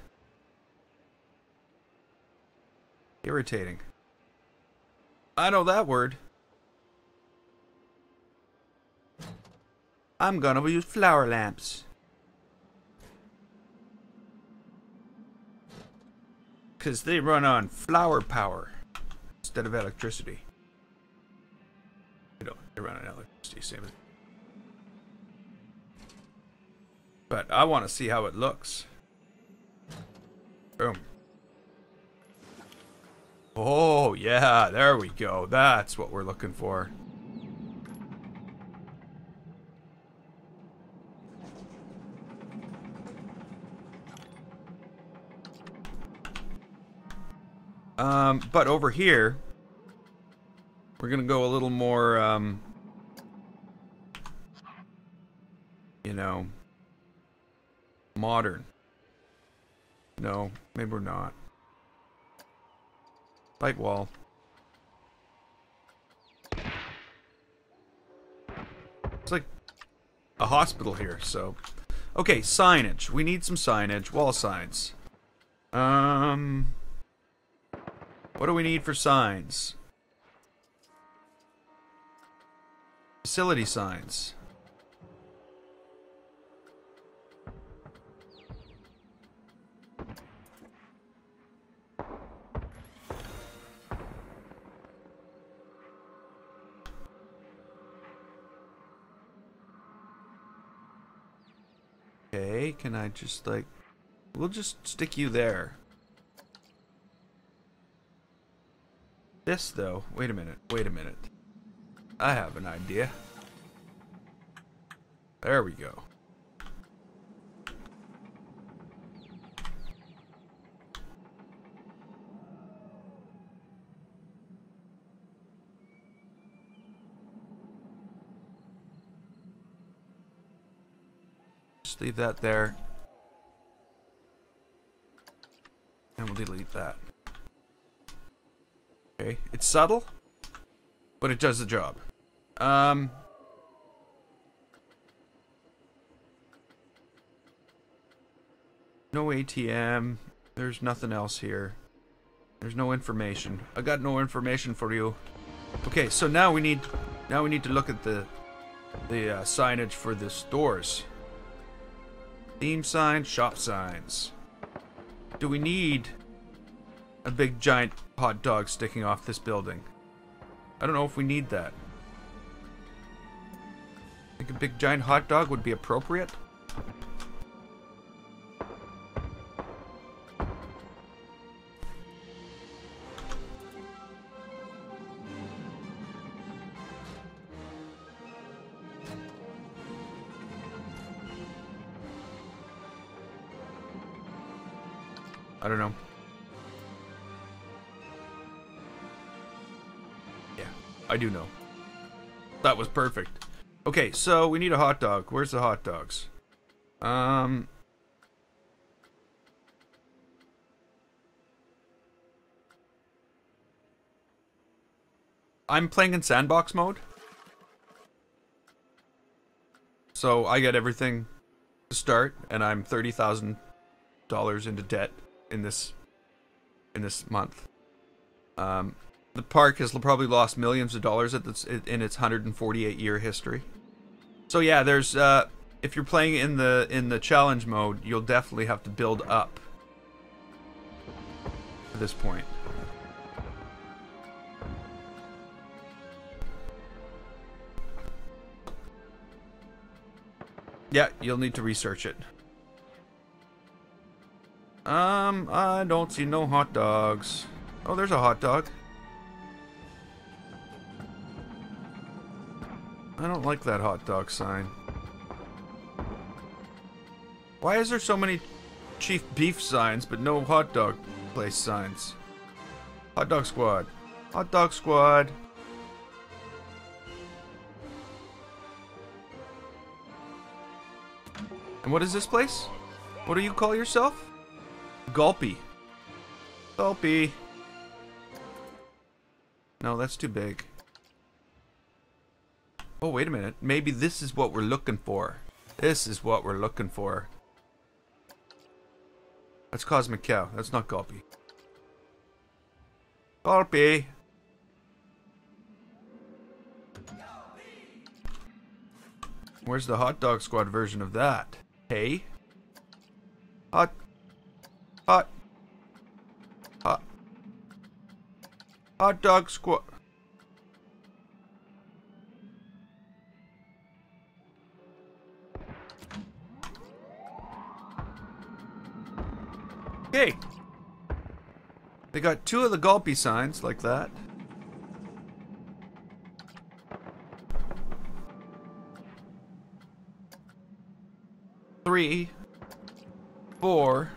S1: Irritating. I know that word. I'm gonna use flower lamps. Because they run on flower power instead of electricity. They run on electricity, same as... But I want to see how it looks. Boom. Oh, yeah, there we go. That's what we're looking for. But over here, we're going to go a little more, you know... modern. No, maybe we're not. Light wall. It's like a hospital here, so... Okay, signage. We need some signage. Wall signs. What do we need for signs? Facility signs. Okay, can I just like... We'll just stick you there. This though, wait a minute, wait a minute. I have an idea. There we go. Just leave that there. And we'll delete that. Okay, it's subtle, but it does the job. No ATM. There's nothing else here. There's no information. I got no information for you. Okay, so now we need to look at the signage for the stores. Theme signs, shop signs. Do we need a big giant hot dog sticking off this building? I don't know if we need that. I think a big giant hot dog would be appropriate. I don't know. Yeah, I do know. That was perfect. Okay, so we need a hot dog. Where's the hot dogs? I'm playing in sandbox mode. So I get everything to start, and I'm $30,000 into debt in this month. The park has probably lost millions of dollars in its 148-year history. So yeah, there's if you're playing in the challenge mode, you'll definitely have to build up to this point. Yeah, you'll need to research it. I don't see no hot dogs. Oh, there's a hot dog. I don't like that hot dog sign. Why is there so many Chief Beef signs but no hot dog place signs? Hot dog squad. Hot dog squad. And what is this place? What do you call yourself? Gulpy. Gulpy. No, that's too big. Oh, wait a minute. Maybe this is what we're looking for. This is what we're looking for. That's Cosmic Cow. That's not Gulpy. Gulpy. Where's the hot dog squad version of that? Hey? Hot dog squad. Okay. They got two of the Gulpy signs like that. Three. 4.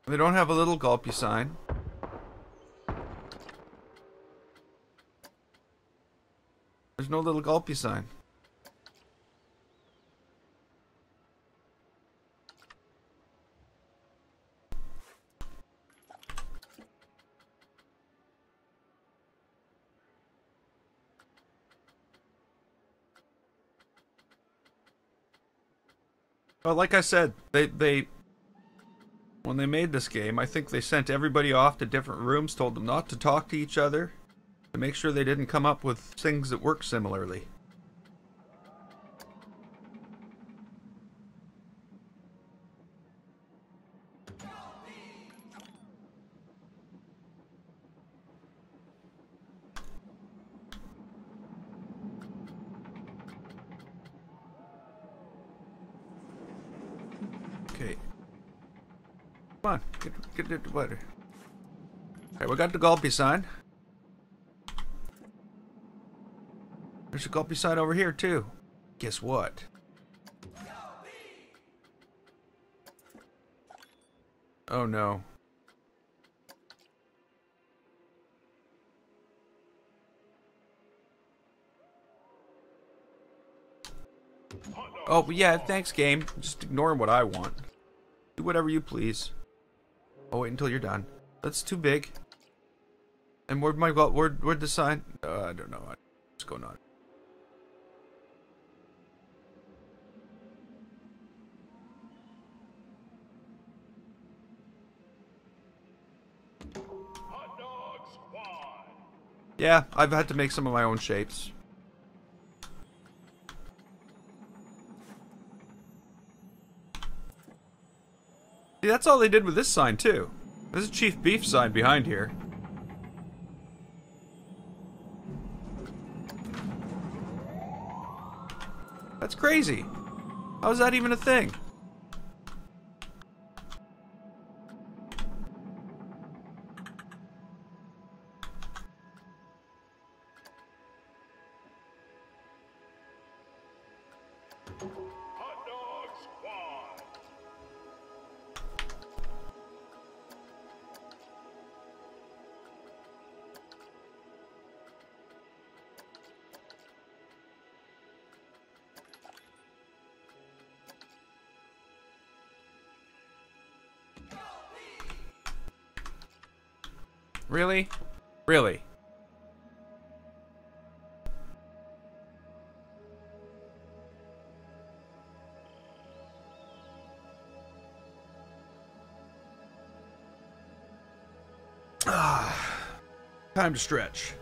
S1: They don't have a little Gulpy sign. There's no little Gulpy sign. Well, like I said, they when they made this game, I think they sent everybody off to different rooms, told them not to talk to each other, to make sure they didn't come up with things that work similarly. Come on, get it. What? Alright, we got the Gulpy sign. There's a Gulpy sign over here, too. Guess what? Oh, no. Oh, yeah, thanks, game. Just ignore what I want. Do whatever you please. Oh, wait until you're done. That's too big. And where'd my where'd the sign? I don't know. What's going on?
S2: Hot dog squad.
S1: Yeah, I've had to make some of my own shapes. See, that's all they did with this sign, too. There's a Chief Beef sign behind here. That's crazy. How is that even a thing?
S2: Hot dog squad.
S1: Really? Really? Time to stretch.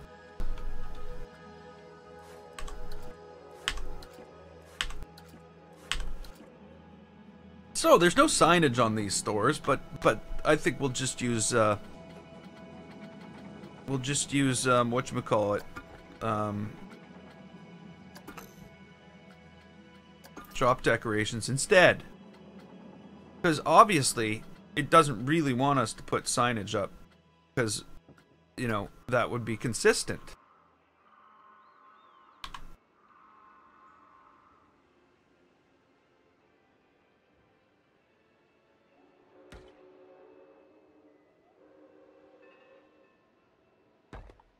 S1: So there's no signage on these stores, but I think we'll just use whatchamacallit, shop decorations instead. Because obviously it doesn't really want us to put signage up, because, you know, that would be consistent.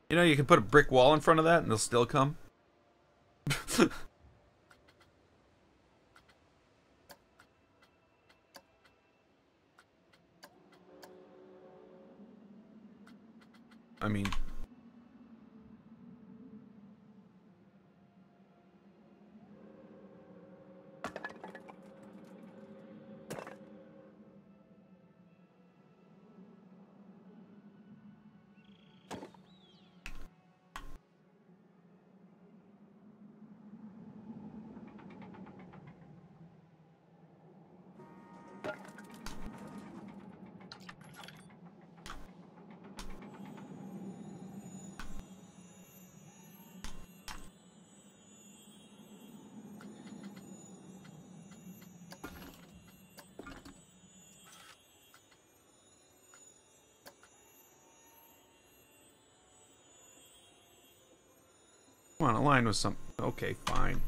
S1: You know, you can put a brick wall in front of that and they'll still come. I mean... Come on, align with some... Okay, fine.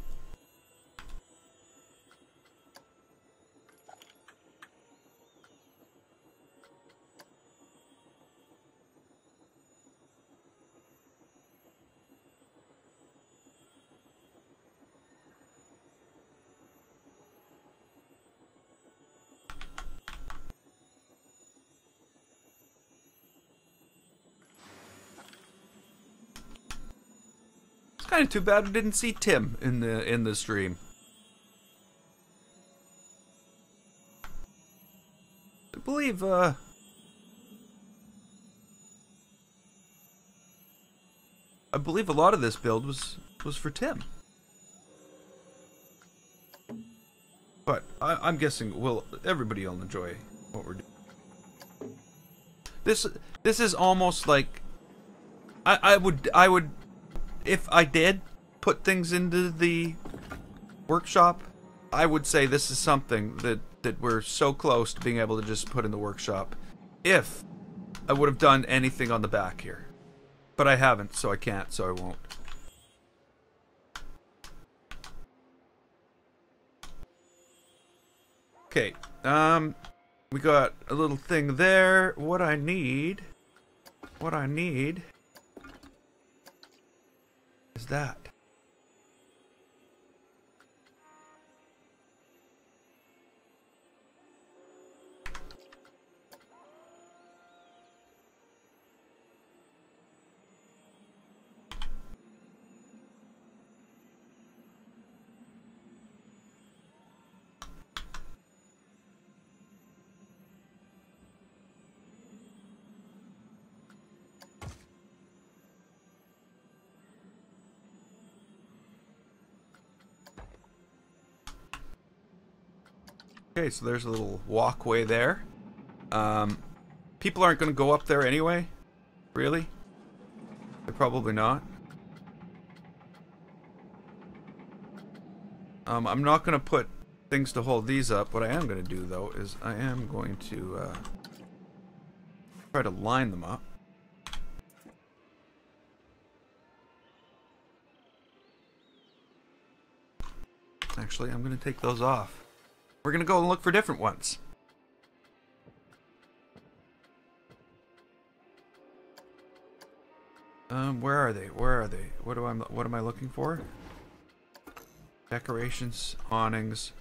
S1: It's kind of too bad we didn't see Tim in the stream. I believe a lot of this build was for Tim. But I'm guessing everybody will enjoy what we're doing. This is almost like I would if I did put things into the workshop, I would say this is something that that we're so close to being able to just put in the workshop if I would have done anything on the back here. But I haven't, so I can't, so I won't. Okay, we got a little thing there. What I need is that. Okay, so there's a little walkway there. People aren't going to go up there anyway. Really? They're probably not. I'm not going to put things to hold these up. What I am going to do, though, is I am going to try to line them up. Actually, I'm going to take those off. We're going to go and look for different ones. Where are they? Where are they? What am I looking for? Decorations, awnings.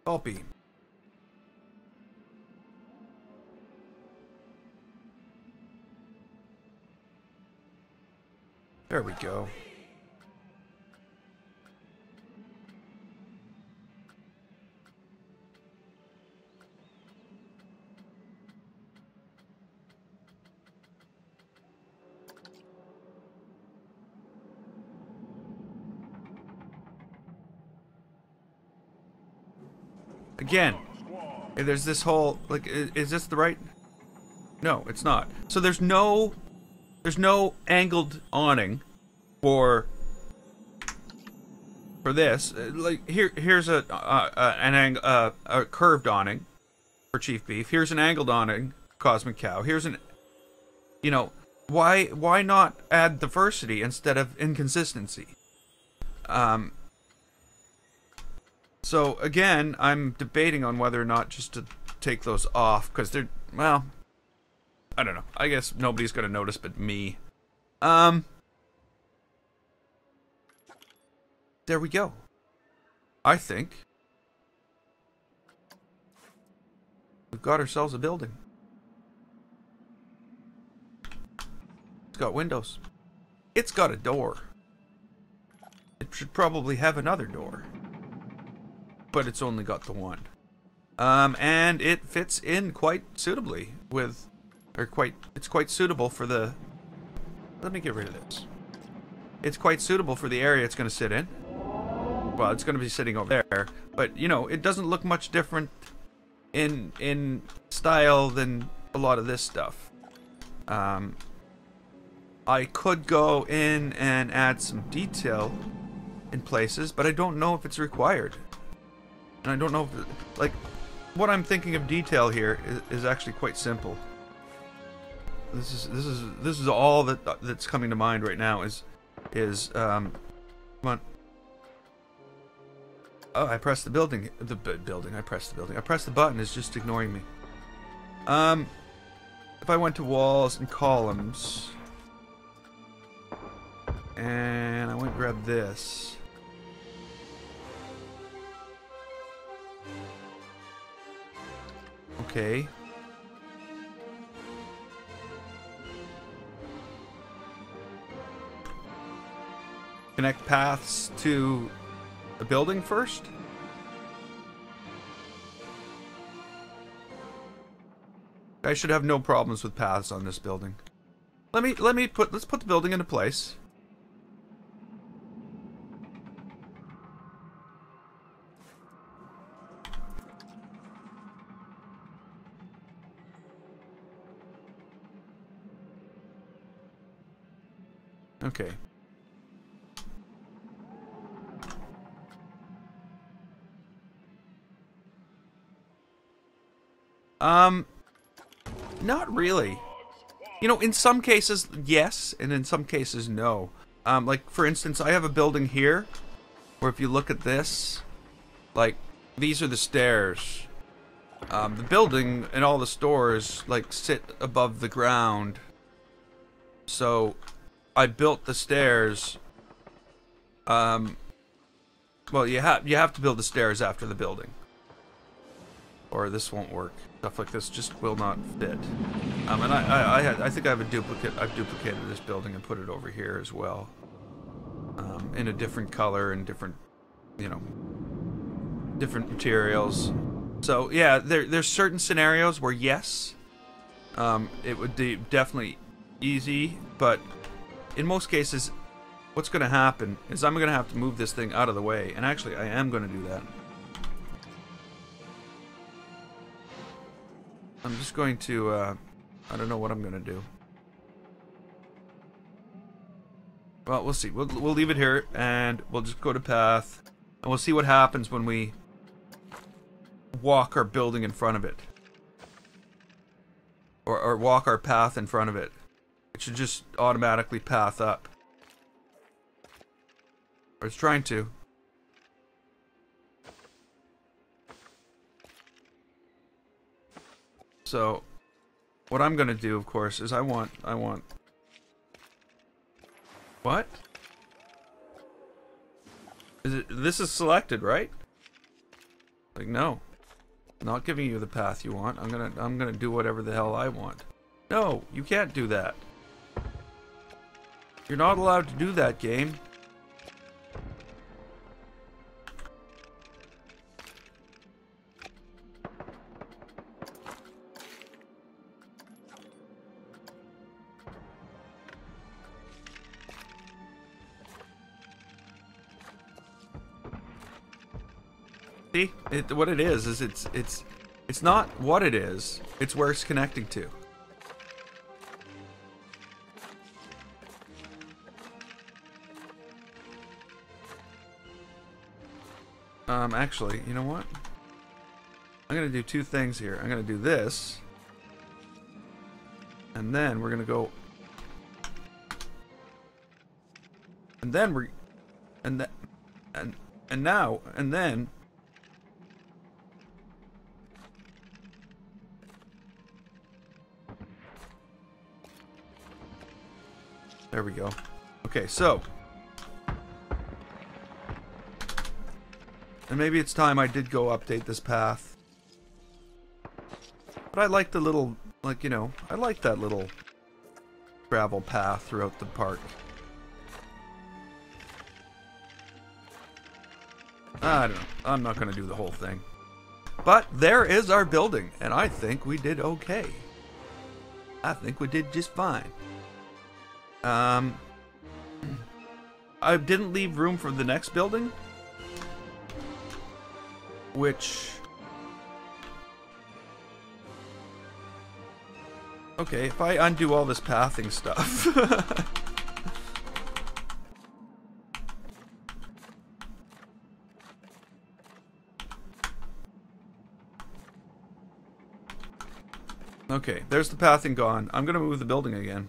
S1: Pulpy. There we go. Again, there's this whole, like, is this the right? No, it's not. So there's no angled awning for this. Like here's a curved awning for Chief Beef. Here's an angled awning, Cosmic Cow. Here's an, you know, why not add diversity instead of inconsistency? So again, I'm debating on whether or not just to take those off, because they're, well, I don't know. I guess nobody's gonna notice but me. There we go. I think we've got ourselves a building. It's got windows. It's got a door. It should probably have another door, but it's only got the one. And it fits in quite suitably with, it's quite suitable for the, let me get rid of this. It's quite suitable for the area it's going to sit in. Well, it's going to be sitting over there, but you know, it doesn't look much different in style than a lot of this stuff. I could go in and add some detail in places, but I don't know if it's required. And I don't know if, like, what I'm thinking of detail here is actually quite simple. This is all that's coming to mind right now is come on. Oh, I pressed the building. I pressed the building. I pressed the button. It's just ignoring me. If I went to walls and columns, and I went and grabbed this. Okay. Connect paths to the building first. I should have no problems with paths on this building. Let's put the building into place. Okay. Not really. You know, in some cases, yes, and in some cases, no. Like, for instance, I have a building here, where if you look at this, like, these are the stairs. The building and all the stores, like, sit above the ground. So, I built the stairs. Well, you have to build the stairs after the building, or this won't work. Stuff like this just will not fit. And I think I have a duplicate. I've duplicated this building and put it over here as well, in a different color and different, you know, different materials. So yeah, there's certain scenarios where yes, it would be definitely easy, but in most cases, what's going to happen is I'm going to have to move this thing out of the way, and actually I am going to do that. I'm just going to, I don't know what I'm going to do. Well, we'll see. We'll leave it here, and we'll just go to path, and we'll see what happens when we walk our building in front of it. Or walk our path in front of it. It should just automatically path up. Or it's trying to. So, what I'm gonna do, of course, is I want... What? This is selected, right? Like, no. I'm not giving you the path you want. I'm gonna do whatever the hell I want. No, you can't do that. You're not allowed to do that, game. See, what it is it's not what it is. It's where it's connecting to. Actually, you know what? I'm gonna do two things here. I'm gonna do this, and then we're gonna go, and then we're, and now, and then. There we go. Okay, so. And maybe it's time I did go update this path. But I like the little, like, you know, I like that little gravel path throughout the park. I don't know. I'm not going to do the whole thing. But there is our building, and I think we did okay. I think we did just fine. I didn't leave room for the next building, which... Okay, if I undo all this pathing stuff... Okay, there's the pathing gone. I'm gonna move the building again.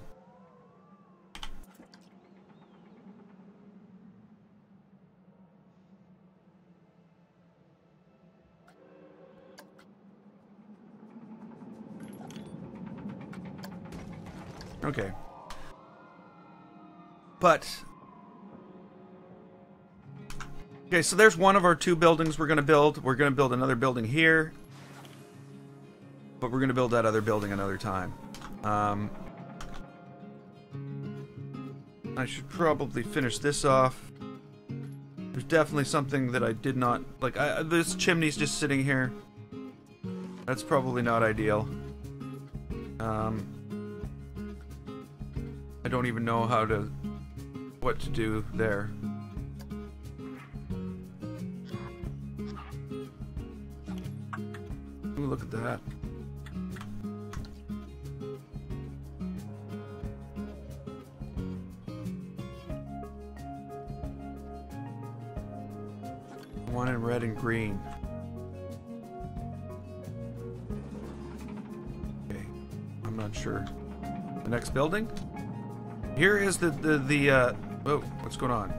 S1: Okay. But... Okay, so there's one of our two buildings we're gonna build. We're gonna build another building here. But we're gonna build that other building another time. I should probably finish this off. There's definitely something that I did not... Like, this chimney's just sitting here. That's probably not ideal. I don't even know how to... what to do there. Ooh, look at that. One in red and green. I'm not sure. The next building? Here is the whoa, what's going on?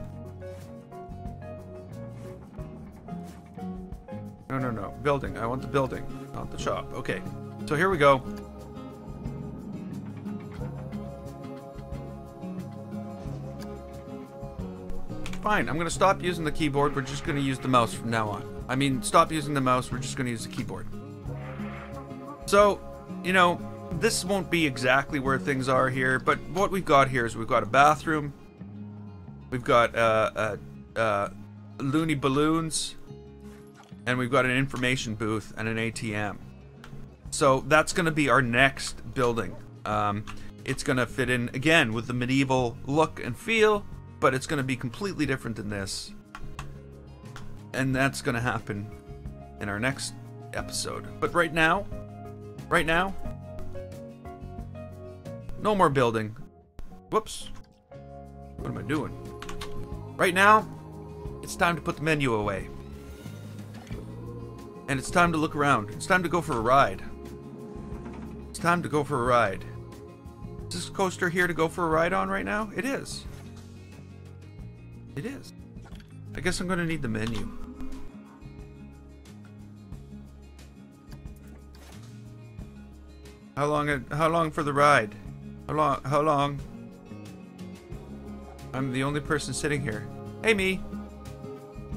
S1: No. Building. I want the building, not the shop. Okay. So here we go. Fine, I'm going to stop using the keyboard. We're just going to use the mouse from now on. I mean, stop using the mouse. We're just going to use the keyboard. So, you know, this won't be exactly where things are here, but what we've got here is we've got a bathroom. We've got loony balloons. And we've got an information booth and an ATM. So that's going to be our next building. It's going to fit in, again, with the medieval look and feel, but it's going to be completely different than this. And that's going to happen in our next episode. But right now, no more building. Whoops. What am I doing? Right now, it's time to put the menu away. And it's time to look around. It's time to go for a ride. It's time to go for a ride. Is this coaster here to go for a ride on right now? It is. It is. I guess I'm going to need the menu. How long for the ride? How long? I'm the only person sitting here. Hey, me.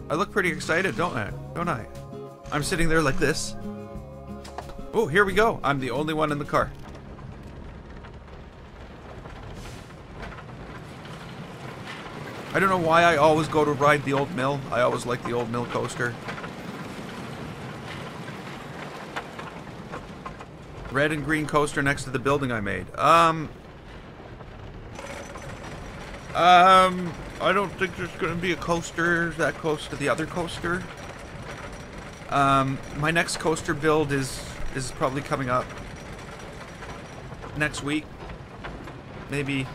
S1: I look pretty excited, don't I? I'm sitting there like this. Oh, here we go. I'm the only one in the car. I don't know why I always go to ride the old mill. I always like the old mill coaster. Red and green coaster next to the building I made. I don't think there's going to be a coaster that close to the other coaster. My next coaster build is probably coming up next week. Maybe.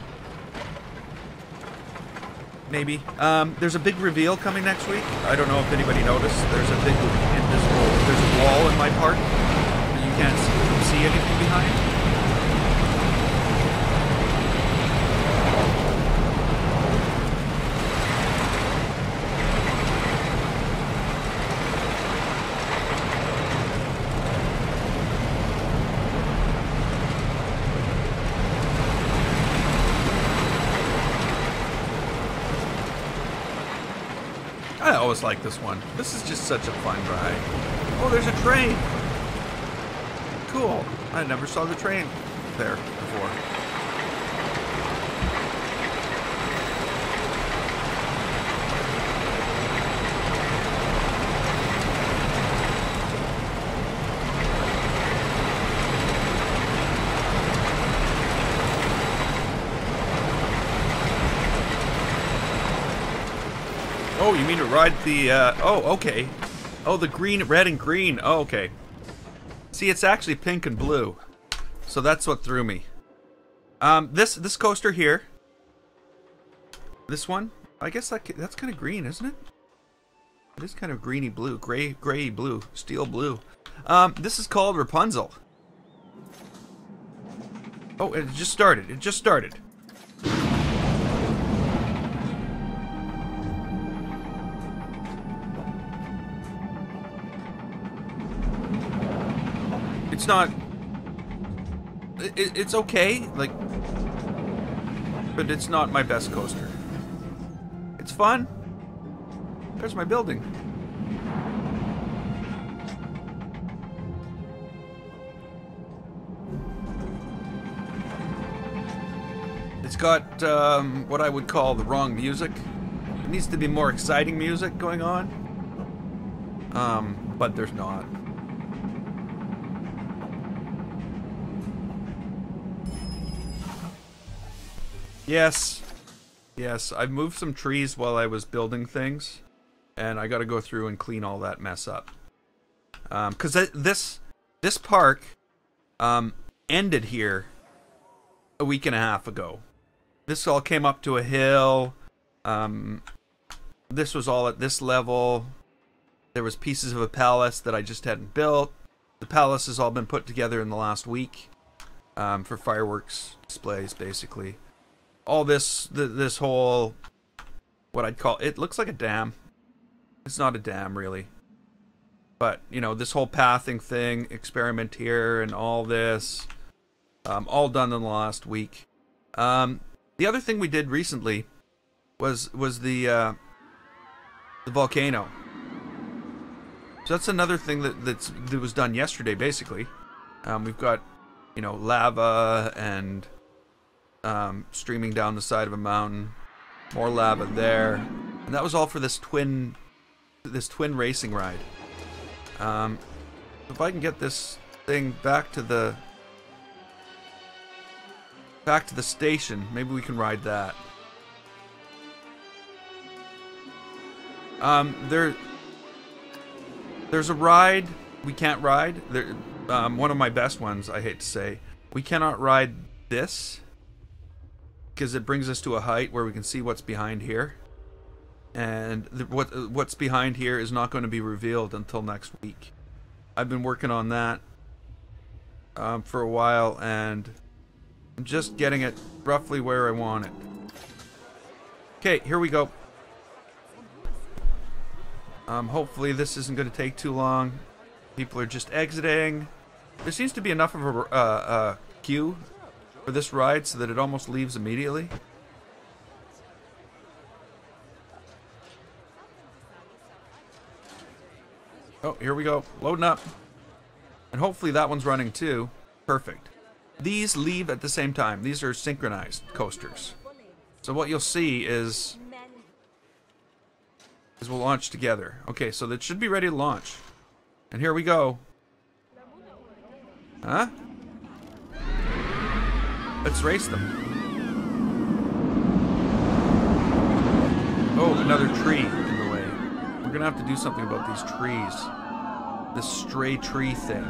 S1: There's a big reveal coming next week. I don't know if anybody noticed. There's a big invisible. There's a wall in my park that you can't see anything behind. I always like this one. This is just such a fun ride. Oh, there's a train! Cool. I never saw the train there before. Oh, you mean to ride the, oh, okay. Oh, the green, red and green. Oh, okay. See, it's actually pink and blue. So that's what threw me. This coaster here. This one. I guess that's kind of green, isn't it? It is kind of greeny blue. Gray blue. Steel blue. This is called Rapunzel. Oh, it just started. It just started. It's not... It's okay, like... But it's not my best coaster. It's fun. There's my building. It's got, what I would call the wrong music. It needs to be more exciting music going on. But there's not. Yes, I moved some trees while I was building things, and I gotta go through and clean all that mess up. Cause this park, ended here a week and a half ago. This all came up to a hill, this was all at this level, there was pieces of a palace that I just hadn't built. The palace has all been put together in the last week. for fireworks displays, basically. All this whole, what I'd call, it looks like a dam. It's not a dam, really. But, you know, this whole pathing thing, experiment here, and all this, all done in the last week. The other thing we did recently was the volcano. So that's another thing that was done yesterday, basically. We've got, you know, lava and streaming down the side of a mountain, more lava there, and that was all for this twin racing ride. If I can get this thing back to the station, maybe we can ride that. There's a ride we can't ride. One of my best ones, I hate to say. We cannot ride this because it brings us to a height where we can see what's behind here. And what's behind here is not going to be revealed until next week. I've been working on that for a while, and I'm just getting it roughly where I want it. Okay, here we go. Hopefully this isn't going to take too long. People are just exiting. There seems to be enough of a queue for this ride so that it almost leaves immediately. Oh, here we go. Loading up. And hopefully that one's running too. Perfect. These leave at the same time. These are synchronized coasters. So what you'll see is we'll launch together. Okay, so that should be ready to launch. And here we go. Huh? Let's race them. Oh, another tree in the way. We're gonna have to do something about these trees. This stray tree thing.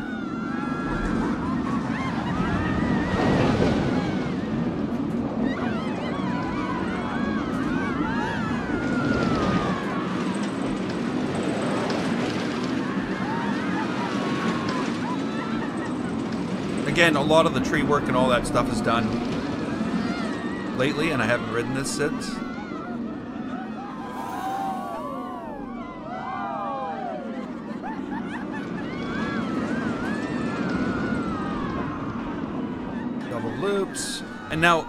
S1: Again, a lot of the tree work and all that stuff is done lately, and I haven't ridden this since. Double loops. And now,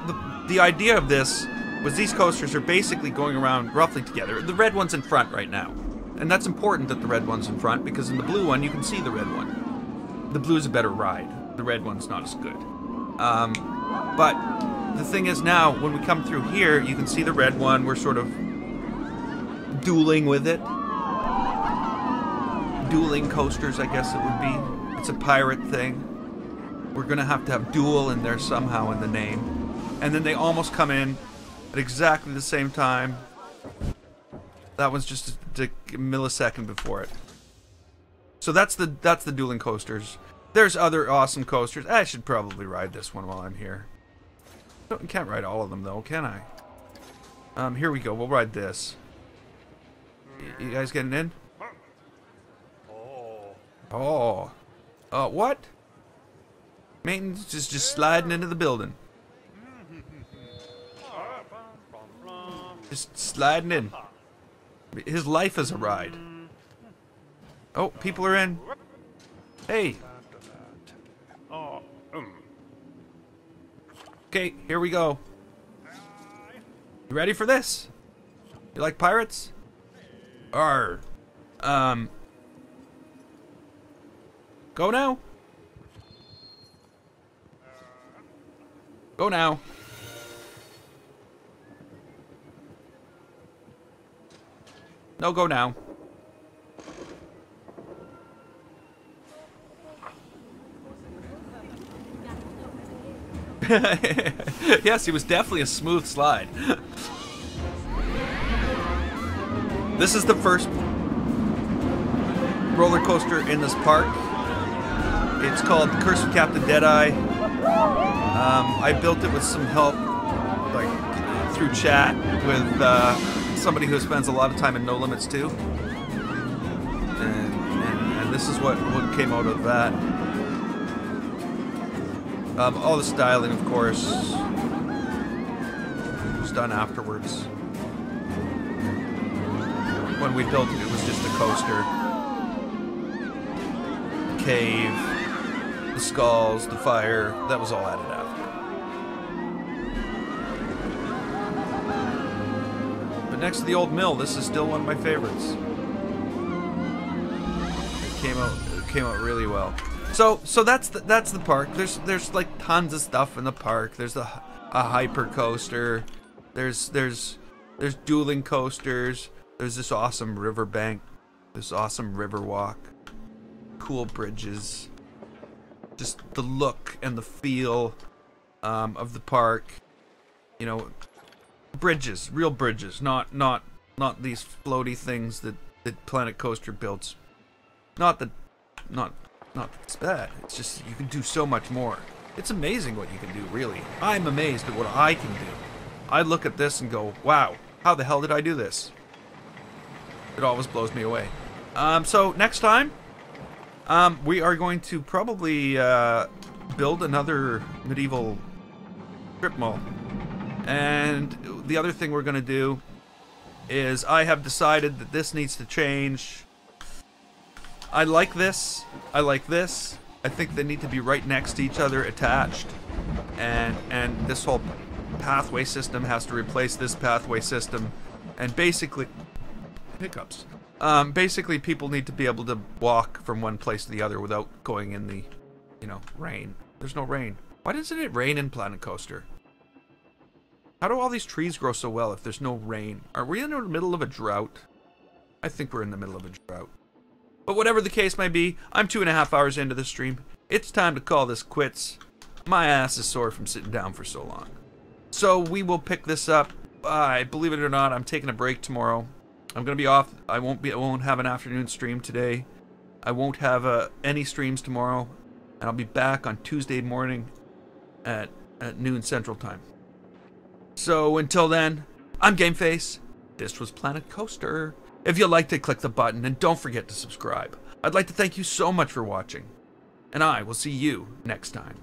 S1: the idea of this was these coasters are basically going around roughly together. The red one's in front right now. And that's important that the red one's in front, because in the blue one, you can see the red one. The blue's a better ride. The red one's not as good. But the thing is now, when we come through here, you can see the red one. We're sort of dueling with it. Dueling coasters, I guess it would be. It's a pirate thing. We're going to have duel in there somehow in the name. And then they almost come in at exactly the same time. That one's just a millisecond before it. So that's the dueling coasters. There's other awesome coasters. I should probably ride this one while I'm here. I can't ride all of them though, can I? Here we go. We'll ride this. You guys getting in? Oh. What? Maintenance is just sliding into the building. Just sliding in. His life is a ride. Oh, people are in. Hey. Okay, here we go. You ready for this? You like pirates? Arr. Go now. Go now. No, go now. Yes, it was definitely a smooth slide. This is the first roller coaster in this park. It's called Curse of Captain Deadeye. I built it with some help, like through chat, with somebody who spends a lot of time in No Limits too. And this is what came out of that. All the styling, of course, was done afterwards. When we built it, it was just a coaster. Cave, the skulls, the fire, that was all added after. But next to the old mill, this is still one of my favorites. It came out really well. So that's the park. There's like tons of stuff in the park. There's a hyper coaster. There's dueling coasters. There's this awesome riverbank, this awesome river walk, cool bridges, just the look and the feel of the park. You know, bridges, real bridges, not these floaty things that Planet Coaster builds. Not that it's bad. It's just you can do so much more. It's amazing what you can do, really. I'm amazed at what I can do. I look at this and go, wow, how the hell did I do this? It always blows me away. So next time, we are going to probably build another medieval strip mall. And the other thing we're going to do is I have decided that this needs to change. I like this. I like this. I think they need to be right next to each other, attached. And this whole pathway system has to replace this pathway system. And basically... hiccups. Basically, people need to be able to walk from one place to the other without going in the, rain. There's no rain. Why doesn't it rain in Planet Coaster? How do all these trees grow so well if there's no rain? Are we in the middle of a drought? I think we're in the middle of a drought. But whatever the case may be, I'm 2.5 hours into the stream. It's time to call this quits. My ass is sore from sitting down for so long. So we will pick this up. Believe it or not, I'm taking a break tomorrow. I'm gonna be off. I won't have an afternoon stream today. I won't have any streams tomorrow, and I'll be back on Tuesday morning at noon Central Time. So until then, I'm Gameface. This was Planet Coaster. If you liked it, click the button, and don't forget to subscribe. I'd like to thank you so much for watching, and I will see you next time.